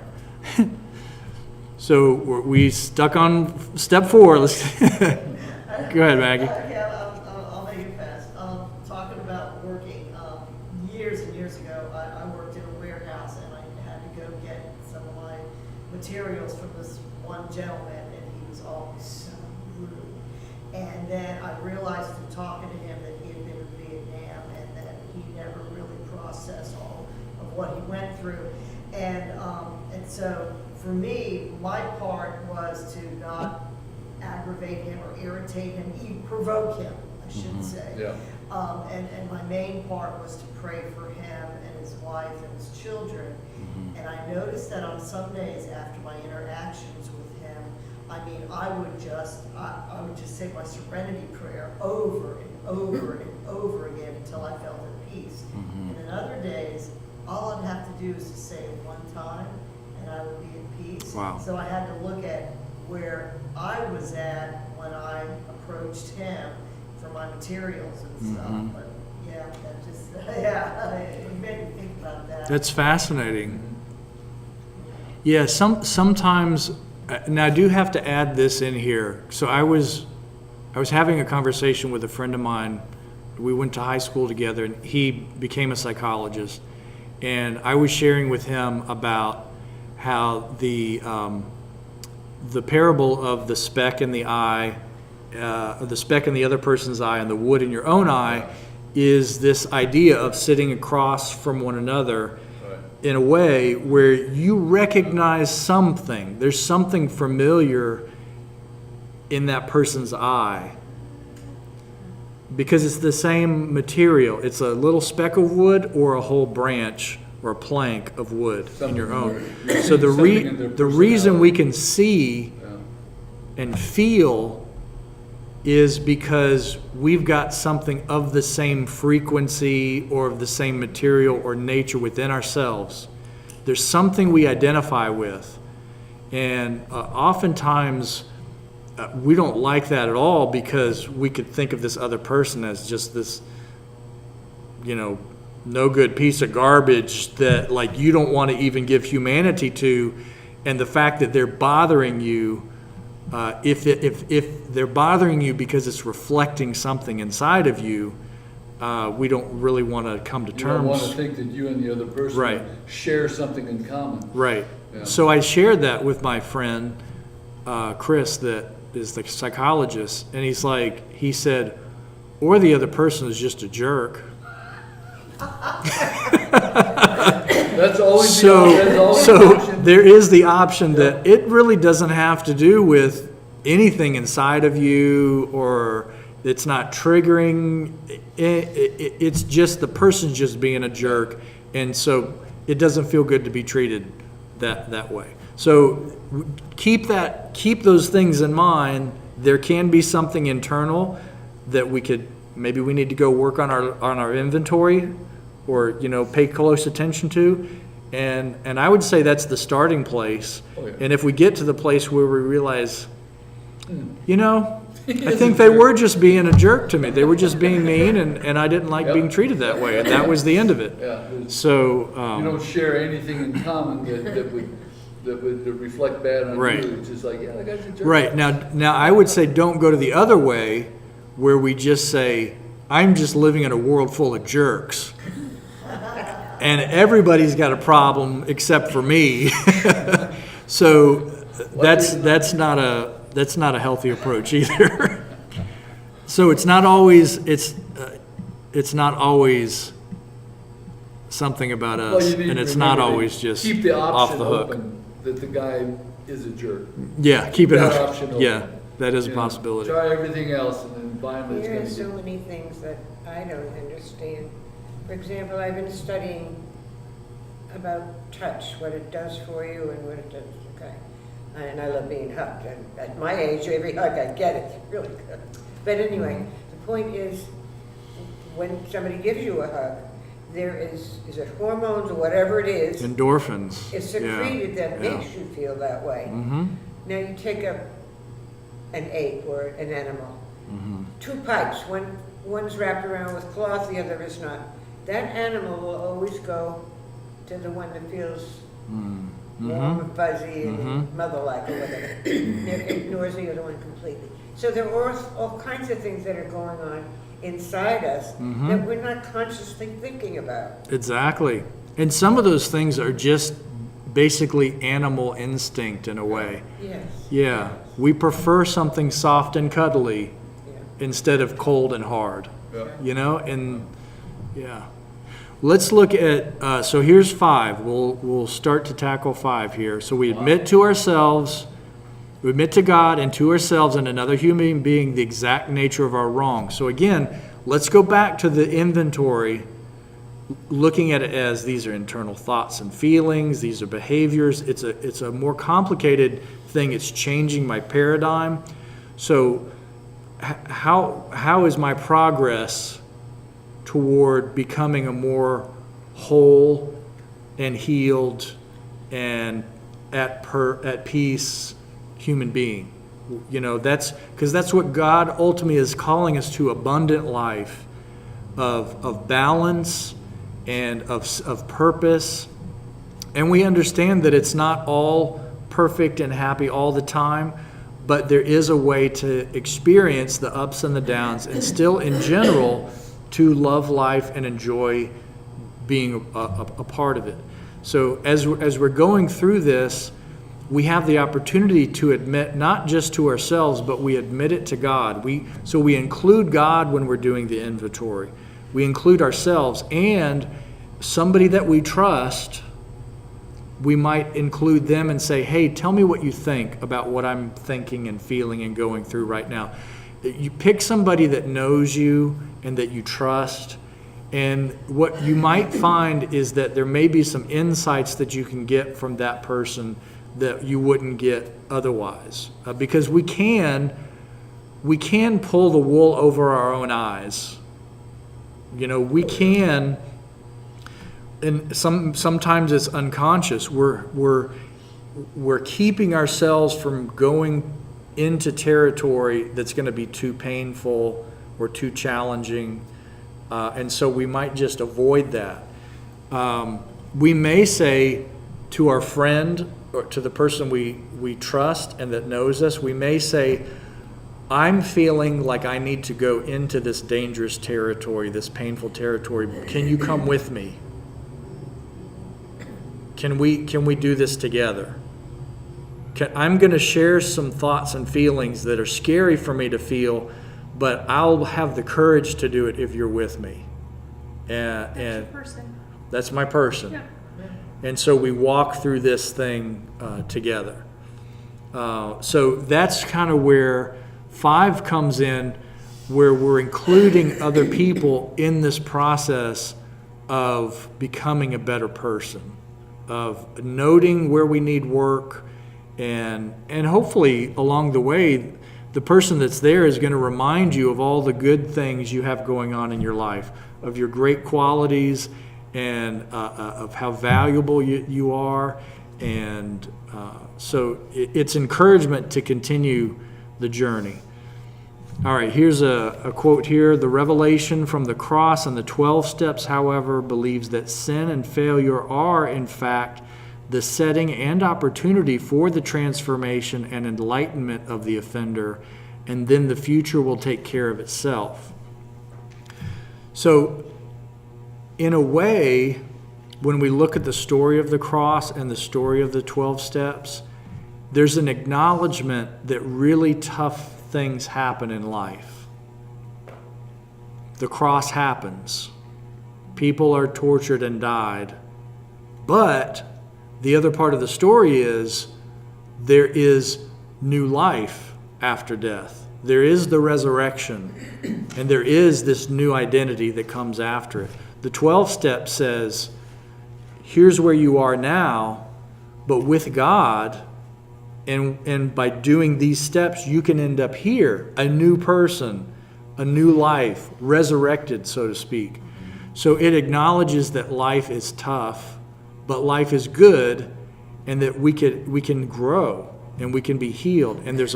So we stuck on step 4. Let's go ahead, Maggie. Okay, I'll make it fast. Talking about working, years and years ago, I worked in a warehouse and I had to go get some of my materials from this one gentleman, and he was always so rude. And then I realized through talking to him that he had been in Vietnam and that he never really processed all of what he went through. And so for me, my part was to not aggravate him or irritate him, even provoke him, I should say. Yeah. And my main part was to pray for him and his wife and his children. And I noticed that on some days after my interactions with him, I would just say my serenity prayer over and over and over again until I felt at peace. And in other days, all I'd have to do is to say it one time and I would be at peace. Wow. So I had to look at where I was at when I approached him for my materials and stuff. But yeah, that just, it made me think about that. That's fascinating. Yeah, sometimes, now I do have to add this in here. So I was having a conversation with a friend of mine. We went to high school together, and he became a psychologist. And I was sharing with him about how the parable of the speck in the eye, the speck in the other person's eye and the wood in your own eye, is this idea of sitting across from one another. Right. in a way where you recognize something. There's something familiar in that person's eye. Because it's the same material. It's a little speck of wood or a whole branch or a plank of wood in your own. So the reason we can see and feel is because we've got something of the same frequency or of the same material or nature within ourselves. There's something we identify with. And oftentimes, we don't like that at all because we could think of this other person as just this, no good piece of garbage that like you don't want to even give humanity to. And the fact that they're bothering you, if they're bothering you because it's reflecting something inside of you, we don't really want to come to You don't want to terms. think that you and the other person Right. share something in common. Right. Yeah. So I shared that with my friend, Chris, that is the psychologist, and he said, or the other person is just a jerk. That's always the So option. there is the option that it really doesn't have to do with anything inside of you, or it's not triggering. It's just the person's just being a jerk, and so it doesn't feel good to be treated that way. So keep those things in mind. There can be something internal that we need to go work on our inventory, or pay close attention to, and I would say that's the starting place. Oh, yeah. And if we get to the place where we realize, I is think a they jerk. were just being a jerk to me. They were just being mean, and I didn't like Yep. being treated that way, and that was the end of it. Yeah, there's- So you don't share anything in common that would reflect bad on Right. you. It's just like, yeah, that guy's a jerk. right now I would say don't go to the other way, where we just say, I'm just living in a world full of jerks, and everybody's got a problem except for me. So that's not a healthy approach either. So it's not always something about Well, us, you need and to it's not remember to always just keep the off option the hook. open that the guy is a jerk. Yeah, keep it That up. option open. Yeah, that is a You know, possibility. Try everything else, and then finally There are it's so going to many things that I don't understand. For example, I've been studying about touch, what it does for you and what it does, okay? And I love being hugged, and at my age, every hug I get, it's really good. But anyway, the point is, when somebody gives you a hug, there is it hormones or whatever it is, Endorphins. it's secreted that yeah. makes you feel that way. Mm-hmm. Now you take an ape or an animal, Mm-hmm. two pipes, one's wrapped around with cloth, the other is not. That animal will always go to the one that feels Mm-hmm. warm and fuzzy and Mhm. mother-like or whatever. It ignores the other one completely. So there are all kinds of things that are going on inside us Mhm. that we're not consciously thinking about. Exactly. And some of those things are just basically animal instinct in a way. Yes. Yeah. We prefer something soft and cuddly Yeah. instead of cold and hard. Yeah. And yeah. Let's look at, so here's 5. We'll start to tackle 5 here. So we admit to ourselves, we admit to God and to ourselves and another human being the exact nature of our wrong. So again, let's go back to the inventory, looking at it as these are internal thoughts and feelings, these are behaviors. It's a more complicated thing. It's changing my paradigm. So how is my progress toward becoming a more whole and healed and at peace human being? That's because that's what God ultimately is calling us to: abundant life of balance and of purpose. And we understand that it's not all perfect and happy all the time, but there is a way to experience the ups and the downs and still in general to love life and enjoy being a part of it. So as we're going through this, we have the opportunity to admit not just to ourselves, but we admit it to God. So we include God when we're doing the inventory. We include ourselves and somebody that we trust we might include them and say, hey, tell me what you think about what I'm thinking and feeling and going through right now. You pick somebody that knows you and that you trust, and what you might find is that there may be some insights that you can get from that person that you wouldn't get otherwise. Because we can pull the wool over our own eyes. You know, we can, and sometimes it's unconscious. We're keeping ourselves from going into territory that's going to be too painful or too challenging, and so we might just avoid that. We may say to our friend or to the person we trust and that knows us, we may say, I'm feeling like I need to go into this dangerous territory, this painful territory. Can you come with me? Can we do this together? I'm going to share some thoughts and feelings that are scary for me to feel, but I'll have the courage to do it if you're with me. That's your And person. that's my person. Yeah. And so we walk through this thing together. So that's kind of where 5 comes in, where we're including other people in this process of becoming a better person, of noting where we need work, and hopefully along the way, the person that's there is going to remind you of all the good things you have going on in your life, of your great qualities, and of how valuable you are. And so it's encouragement to continue the journey. All right, here's a quote here. The revelation from the cross and the 12 steps, however, believes that sin and failure are, in fact, the setting and opportunity for the transformation and enlightenment of the offender, and then the future will take care of itself. So, in a way, when we look at the story of the cross and the story of the 12 steps, there's an acknowledgement that really tough things happen in life. The cross happens. People are tortured and died. But the other part of the story is there is new life after death. There is the resurrection, and there is this new identity that comes after it. The 12 step says, here's where you are now, but with God, and by doing these steps, you can end up here, a new person, a new life, resurrected, so to speak. So it acknowledges that life is tough, but life is good, and that we can grow and we can be healed, and there's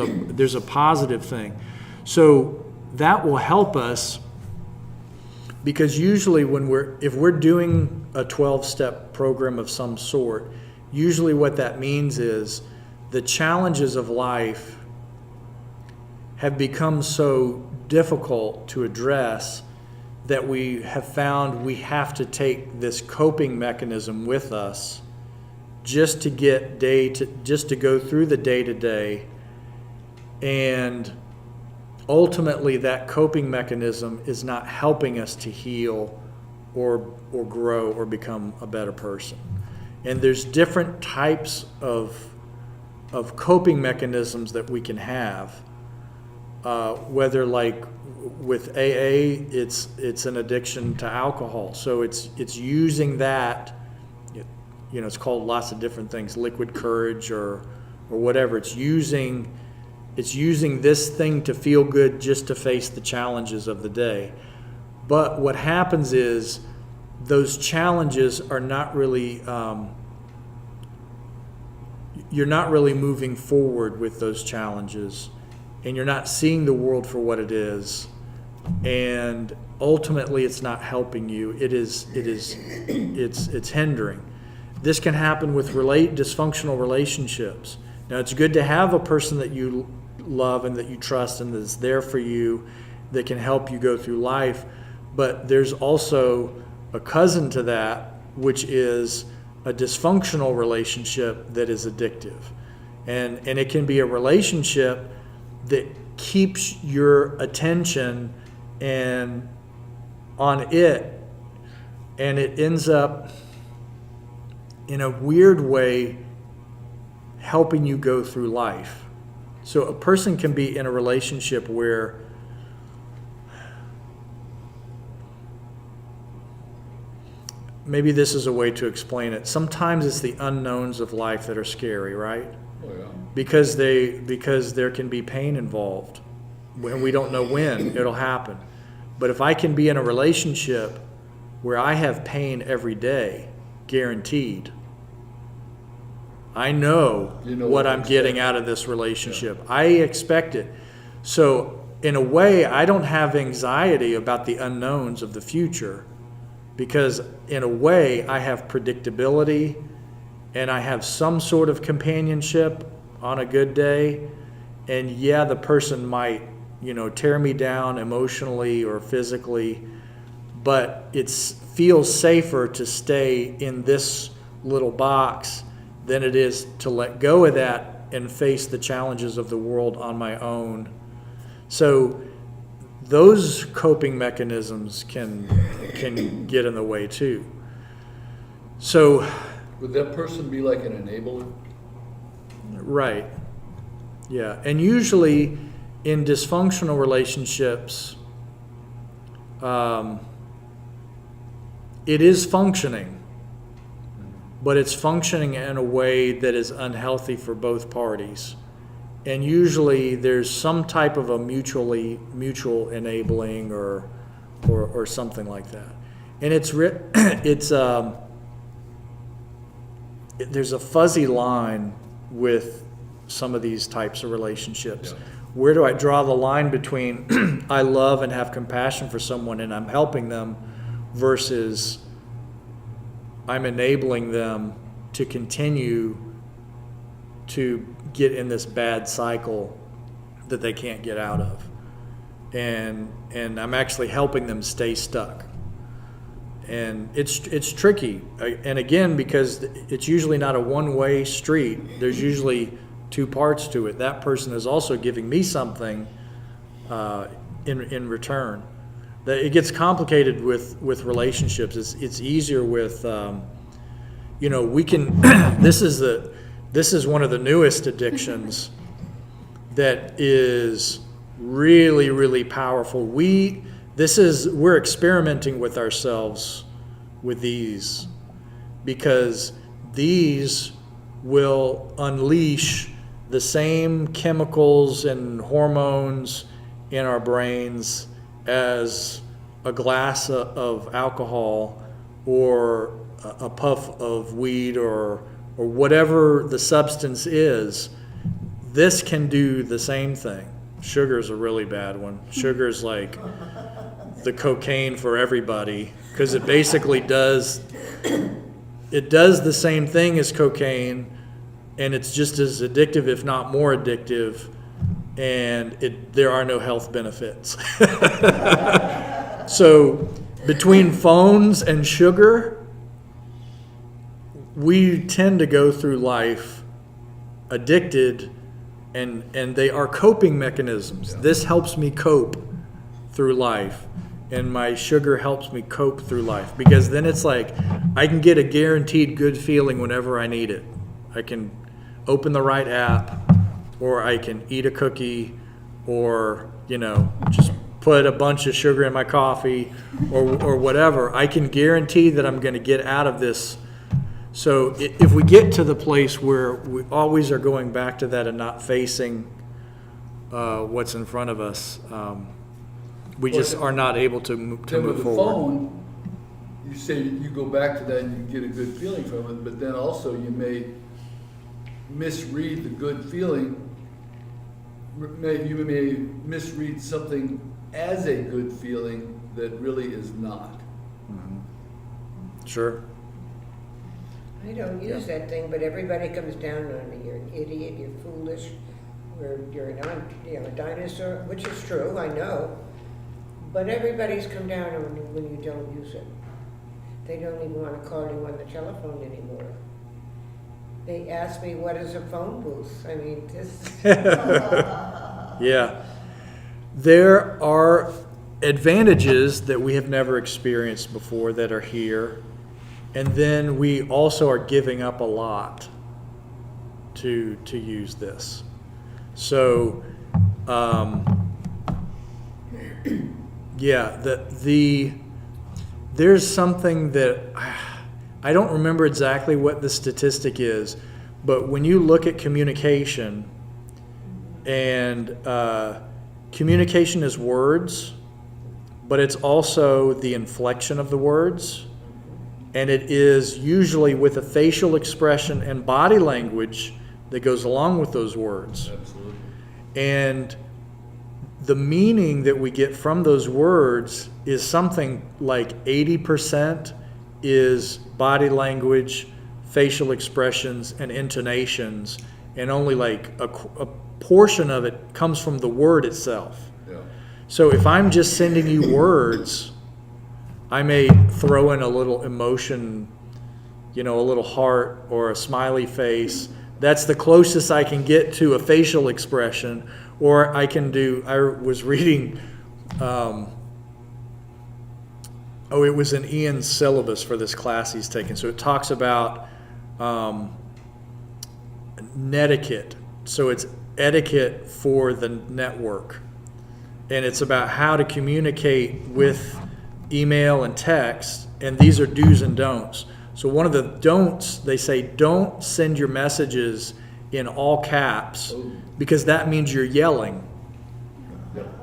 a positive thing. So that will help us, because usually if we're doing a 12-step program of some sort, usually what that means is the challenges of life have become so difficult to address that we have found we have to take this coping mechanism with us just to go through the day-to-day, and ultimately that coping mechanism is not helping us to heal or grow or become a better person. And there's different types of coping mechanisms that we can have, whether like with AA, it's an addiction to alcohol. So it's using that, it's called lots of different things, liquid courage or whatever. It's using this thing to feel good just to face the challenges of the day. But what happens is those challenges are not really, you're not really moving forward with those challenges, and you're not seeing the world for what it is, and ultimately it's not helping you. It's hindering. This can happen with dysfunctional relationships. Now, it's good to have a person that you love and that you trust and that's there for you, that can help you go through life, but there's also a cousin to that, which is a dysfunctional relationship that is addictive. And it can be a relationship that keeps your attention and on it, and it ends up in a weird way, helping you go through life. So a person can be in a relationship where maybe this is a way to explain it. Sometimes it's the unknowns of life that are scary, right? Oh, yeah. Because there can be pain involved, when we don't know when it'll happen. But if I can be in a relationship where I have pain every day, guaranteed, I know, You know what what to I'm getting out of this relationship. I expect it. So in a way, I don't have anxiety about the unknowns of the future, because in a way I have predictability and I have some sort of companionship on a good day. And yeah, the person might, tear me down emotionally or physically, but it feels safer to stay in this little box than it is to let go of that and face the challenges of the world on my own. So those coping mechanisms can get in the way too. So, Would that person be like an enabler? right. Yeah. And usually in dysfunctional relationships, it is functioning, but it's functioning in a way that is unhealthy for both parties. And usually there's some type of a mutual enabling or something like that. And there's a fuzzy line with some of these types of relationships. Yeah. Where do I draw the line between I love and have compassion for someone and I'm helping them versus I'm enabling them to continue to get in this bad cycle that they can't get out of. And I'm actually helping them stay stuck. And it's tricky. And again, because it's usually not a one-way street, there's usually two parts to it. That person is also giving me something in return. It gets complicated with relationships. It's easier with, we can, this is one of the newest addictions that is really, really powerful. We're experimenting with ourselves with these, because these will unleash the same chemicals and hormones in our brains as a glass of alcohol or a puff of weed or whatever the substance is. This can do the same thing. Sugar's a really bad one. Sugar's like the cocaine for everybody, because it basically does the same thing as cocaine, and it's just as addictive, if not more addictive, and there are no health benefits. So between phones and sugar, we tend to go through life addicted, and they are coping mechanisms. Yeah. This helps me cope through life, and my sugar helps me cope through life, because then it's like I can get a guaranteed good feeling whenever I need it. I can open the right app, or I can eat a cookie, or just put a bunch of sugar in my coffee, or whatever. I can guarantee that I'm going to get out of this. So if we get to the place where we always are going back to that and not facing what's in front of us, we just are not able to move With forward. the phone, you say you go back to that and you get a good feeling from it, but then also you may misread the good feeling. You may misread something as a good feeling that really is not. Sure. I don't use that thing, but everybody comes down on me. You're an idiot, you're foolish, or you're a dinosaur, which is true, I know. But everybody's come down on you when you don't use it. They don't even want to call you on the telephone anymore. They ask me, what is a phone booth? I mean, this... Yeah. There are advantages that we have never experienced before that are here. And then we also are giving up a lot to use this. So, yeah, there's something that I don't remember exactly what the statistic is, but when you look at communication, and communication is words, but it's also the inflection of the words, and it is usually with a facial expression and body language that goes along with those words. Absolutely. And the meaning that we get from those words is something like 80% is body language, facial expressions, and intonations, and only like a portion of it comes from the word itself. Yeah. So if I'm just sending you words, I may throw in a little emotion, a little heart or a smiley face. That's the closest I can get to a facial expression. Or I was reading, it was in Ian's syllabus for this class he's taking. So it talks about netiquette. So it's etiquette for the network. And it's about how to communicate with email and text. And these are do's and don'ts. So one of the don'ts, they say, don't send your messages in all caps, because that means you're yelling.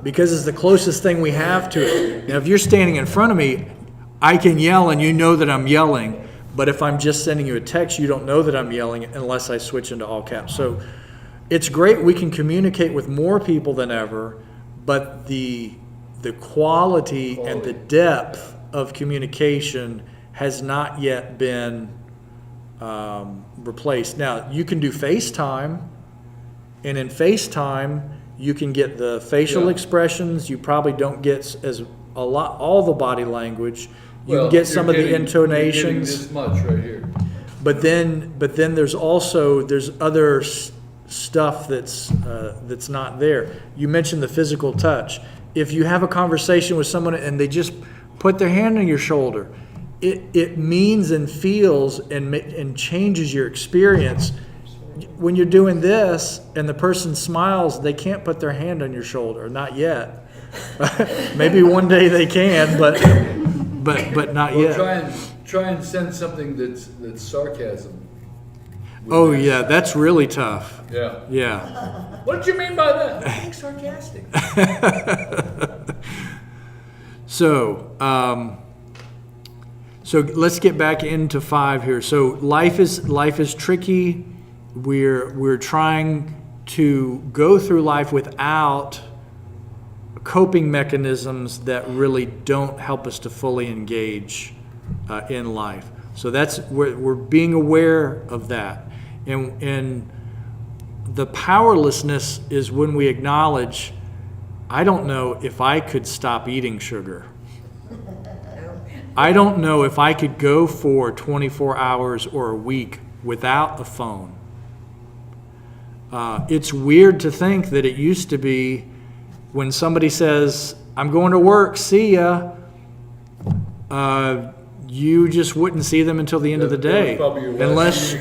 Because it's the closest thing we have to it. Now, if you're standing in front of me, I can yell and you know that I'm yelling. But if I'm just sending you a text, you don't know that I'm yelling unless I switch into all caps. So it's great we can communicate with more people than ever, but the quality and the depth of communication has not yet been replaced. Now, you can do FaceTime, and in FaceTime, you can get the facial expressions. You probably don't get all the body language. You can get some of the intonations. You're getting this much right here. But then there's other stuff that's not there. You mentioned the physical touch. If you have a conversation with someone and they just put their hand on your shoulder, it means and feels and changes your experience. When you're doing this and the person smiles, they can't put their hand on your shoulder. Not yet. Maybe one day they can, but not yet. Try and send something that's sarcasm. Oh yeah, that's really tough. Yeah. Yeah. What did you mean by that? I think sarcastic. So let's get back into 5 here. So life is tricky. We're trying to go through life without coping mechanisms that really don't help us to fully engage in life. So we're being aware of that. And the powerlessness is when we acknowledge, I don't know if I could stop eating sugar. I don't know if I could go for 24 hours or a week without a phone. It's weird to think that it used to be when somebody says, I'm going to work, see ya, you just wouldn't see them until the end of the day. Unless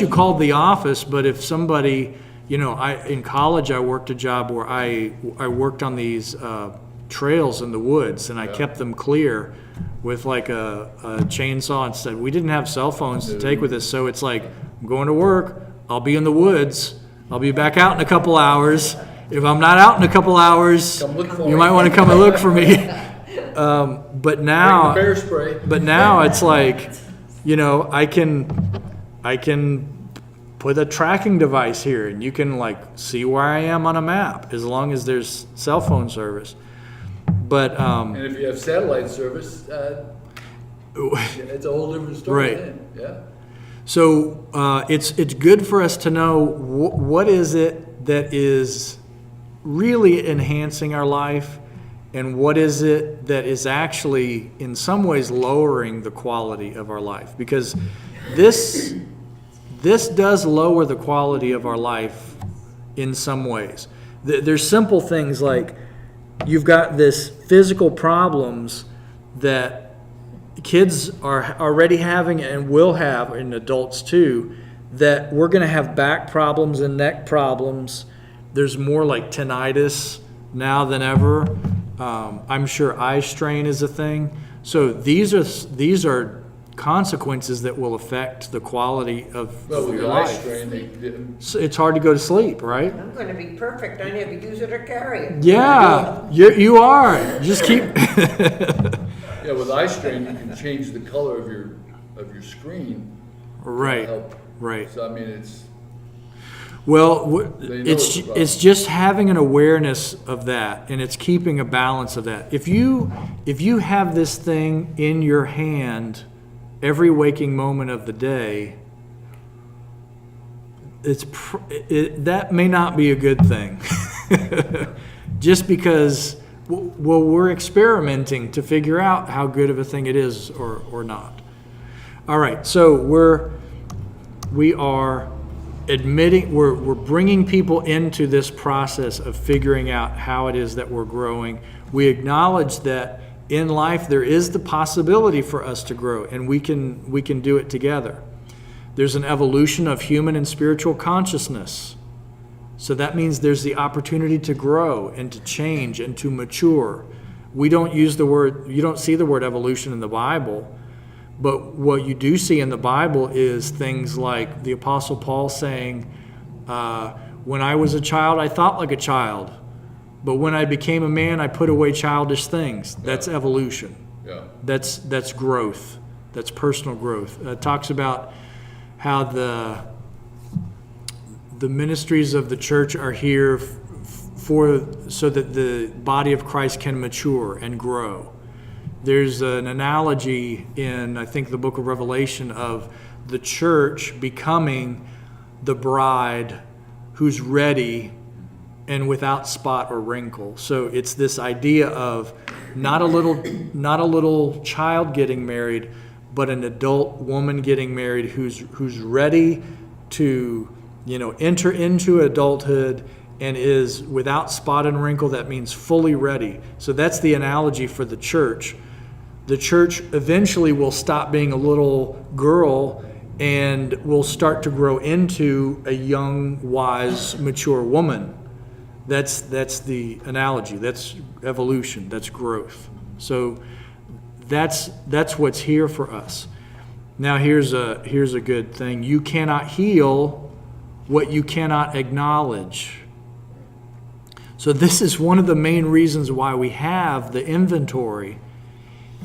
you called the office. But if somebody, in college I worked a job where I worked on these trails in the woods, and I kept them clear with like a chainsaw and said, we didn't have cell phones to take with us, so it's like, I'm going to work, I'll be in the woods, I'll be back out in a couple hours. If I'm not out in a couple hours, you might want to come and look for me. But now, Bring the bear spray. But now it's like, I can put a tracking device here, and you can like see where I am on a map as long as there's cell phone service. But And if you have satellite service, it's a whole different story. Right. Then. Yeah. So it's good for us to know what is it that is really enhancing our life, and what is it that is actually in some ways lowering the quality of our life, because this does lower the quality of our life in some ways. There's simple things like you've got this physical problems that kids are already having and will have, and adults too, that we're going to have back problems and neck problems. There's more like tinnitus now than ever. I'm sure eye strain is a thing. So these are consequences that will affect the quality of Well, with your the eye life. strain, So it's hard to go to sleep, right? I'm gonna be perfect, I never use it or carry it. Yeah, you are. Just keep. yeah, with eye strain, you can change the color of your screen. to Right, help. right. So I mean, it's Well, They know it's a problem. it's just having an awareness of that, and it's keeping a balance of that. If you have this thing in your hand every waking moment of the day, that may not be a good thing. Just because, well, we're experimenting to figure out how good of a thing it is or not. All right, so we are admitting, we're bringing people into this process of figuring out how it is that we're growing. We acknowledge that in life there is the possibility for us to grow, and we can do it together. There's an evolution of human and spiritual consciousness. So that means there's the opportunity to grow and to change and to mature. You don't see the word evolution in the Bible. But what you do see in the Bible is things like the Apostle Paul saying, when I was a child, I thought like a child. But when I became a man, I put away childish things. That's evolution. yeah. That's growth. That's personal growth. It talks about how the ministries of the church are here so that the body of Christ can mature and grow. There's an analogy in, I think, the book of Revelation of the church becoming the bride who's ready and without spot or wrinkle. So it's this idea of not a little child getting married, but an adult woman getting married who's ready to, enter into adulthood and is without spot and wrinkle. That means fully ready. So that's the analogy for the church. The church eventually will stop being a little girl and will start to grow into a young, wise, mature woman. That's the analogy. That's evolution. That's growth. So that's what's here for us. Now here's a good thing. You cannot heal what you cannot acknowledge. So this is one of the main reasons why we have the inventory,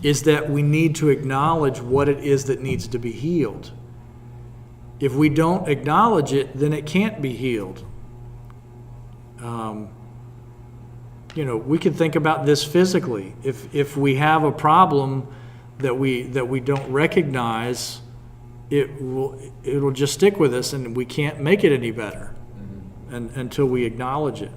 is that we need to acknowledge what it is that needs to be healed. If we don't acknowledge it, then it can't be healed. We can think about this physically. If we have a problem that we don't recognize, it'll just stick with us, and we can't make it any better until we acknowledge it.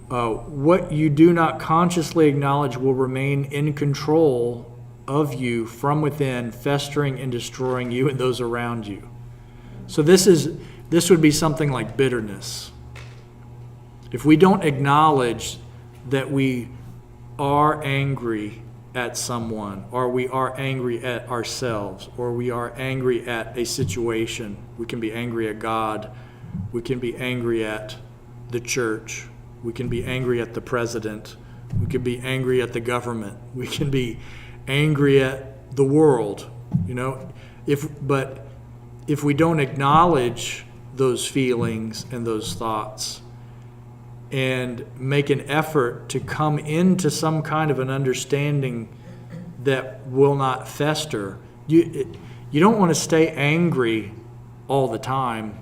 What you do not consciously acknowledge will remain in control of you from within, festering and destroying you and those around you. So this would be something like bitterness. If we don't acknowledge that we are angry at someone, or we are angry at ourselves, or we are angry at a situation, we can be angry at God, we can be angry at the church, we can be angry at the president, we can be angry at the government, we can be angry at the world, But if we don't acknowledge those feelings and those thoughts and make an effort to come into some kind of an understanding that will not fester, you don't want to stay angry all the time.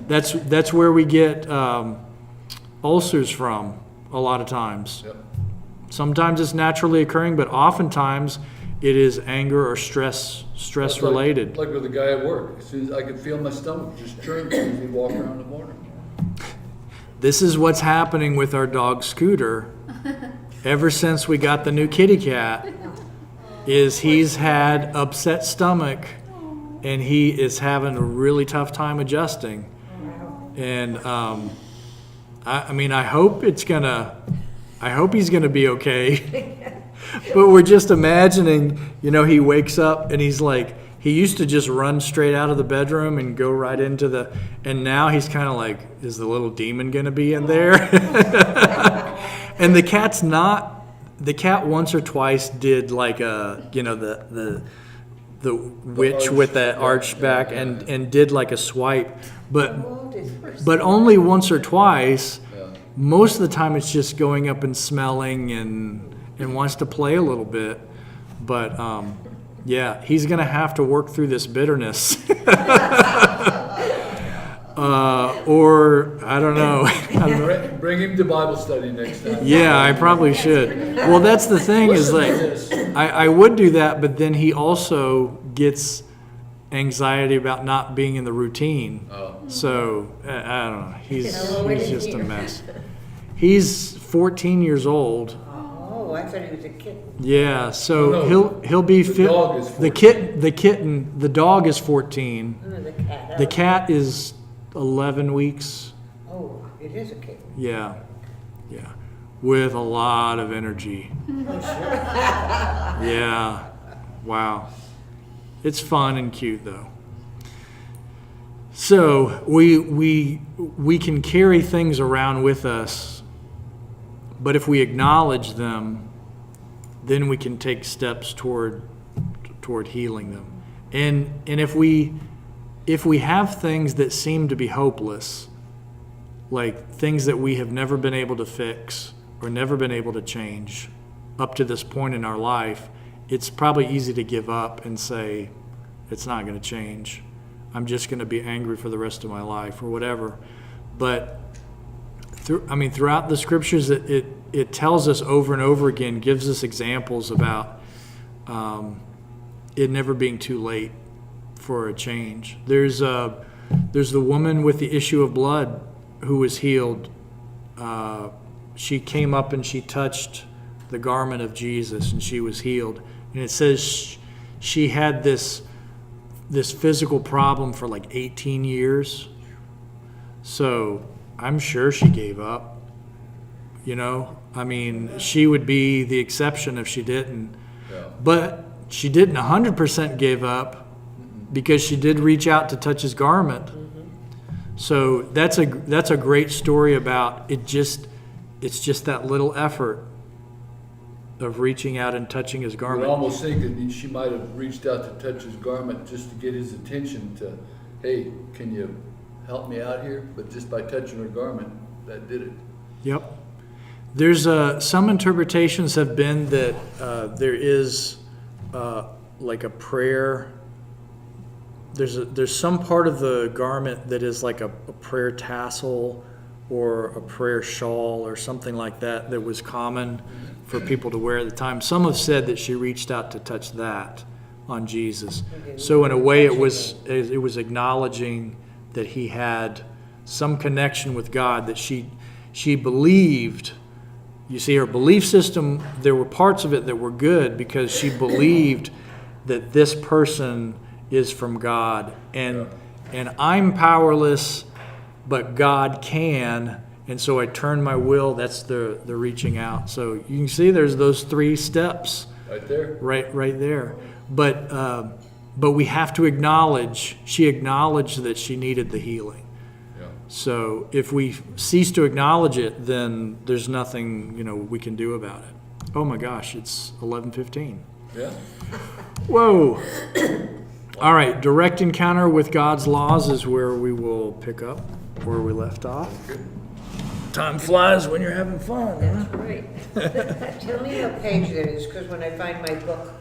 That's where we get ulcers from a lot of times. Yep. Sometimes it's naturally occurring, but oftentimes it is anger or stress It's related. Like with the guy at work. As soon as I could feel my stomach just churn as soon as he walked around the morning. This is what's happening with our dog Scooter. Ever since we got the new kitty cat, is he's had upset stomach, and he is having a really tough time adjusting. And I hope it's gonna I hope he's going to be okay. But we're just imagining, he wakes up and he's like, he used to just run straight out of the bedroom and go right into and now he's kind of like, is the little demon going to be in there? And the cat once or twice did like the witch with that arched back and did like a swipe, but only once or twice. Yeah. Most of the time it's just going up and smelling and wants to play a little bit. But yeah, he's going to have to work through this bitterness. Or I don't know. Bring him to Bible study next time. Yeah, I probably should. Well, that's the thing is Listen to like, this. I would do that, but then he also gets anxiety about not being in the routine. Oh. So I don't know. He's How old is just he? a mess. He's 14 years old. Oh, I thought he was a kid. Yeah, so No, he'll be the dog is 14. the dog is 14. Oh, the cat. The cat is 11 weeks. Oh, it is a kid. Yeah. With a lot of energy. Yeah. Wow. It's fun and cute though. So we can carry things around with us, but if we acknowledge them, then we can take steps toward healing them. And if we have things that seem to be hopeless, like things that we have never been able to fix or never been able to change up to this point in our life, it's probably easy to give up and say, it's not going to change. I'm just going to be angry for the rest of my life or whatever. But throughout the scriptures, it tells us over and over again, gives us examples about it never being too late for a change. There's the woman with the issue of blood who was healed. She came up and she touched the garment of Jesus and she was healed. And it says she had this physical problem for like 18 years. So I'm sure she gave up. She would be the exception if she didn't. Yeah. But she didn't 100% give up because she did reach out to touch his garment. So that's a great story about it's just that little effort of reaching out and touching his I would garment. almost think that she might have reached out to touch his garment just to get his attention to, hey, can you help me out here? But just by touching her garment, that did it. Yep. There's some interpretations have been that there is like a prayer. There's some part of the garment that is like a prayer tassel or a prayer shawl or something like that was common for people to wear at the time. Some have said that she reached out to touch that on Jesus. So in a way it was acknowledging that he had some connection with God, that she believed. You see, her belief system, there were parts of it that were good because she believed that this person is from God, and I'm powerless, but God can, and so I turn my will. That's the reaching out. So you can see there's those 3 steps Right there? right there. But we have to acknowledge, she acknowledged that she needed the healing. Yeah. So if we cease to acknowledge it, then there's nothing we can do about it. Oh my gosh, it's 11:15. Yeah? Whoa. All right, direct encounter with God's laws is where we will pick up where we left off. Time flies when you're having fun, huh? Right. Tell me what page that is, because when I find my book,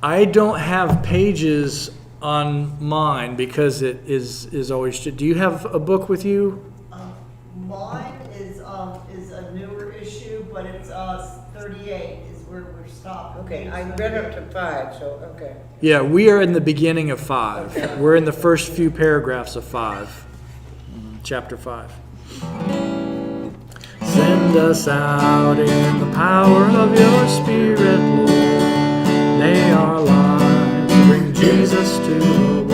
I don't have pages on mine because it is always. Do you have a book with you? Mine is a newer issue, but it's 38 is where we're stopped. okay, I read up to 5, so, okay. Yeah, we are in the beginning of 5. We're in the first few paragraphs of 5, chapter 5. Send us out in the power of your Spirit, Lord. May our lives bring Jesus to the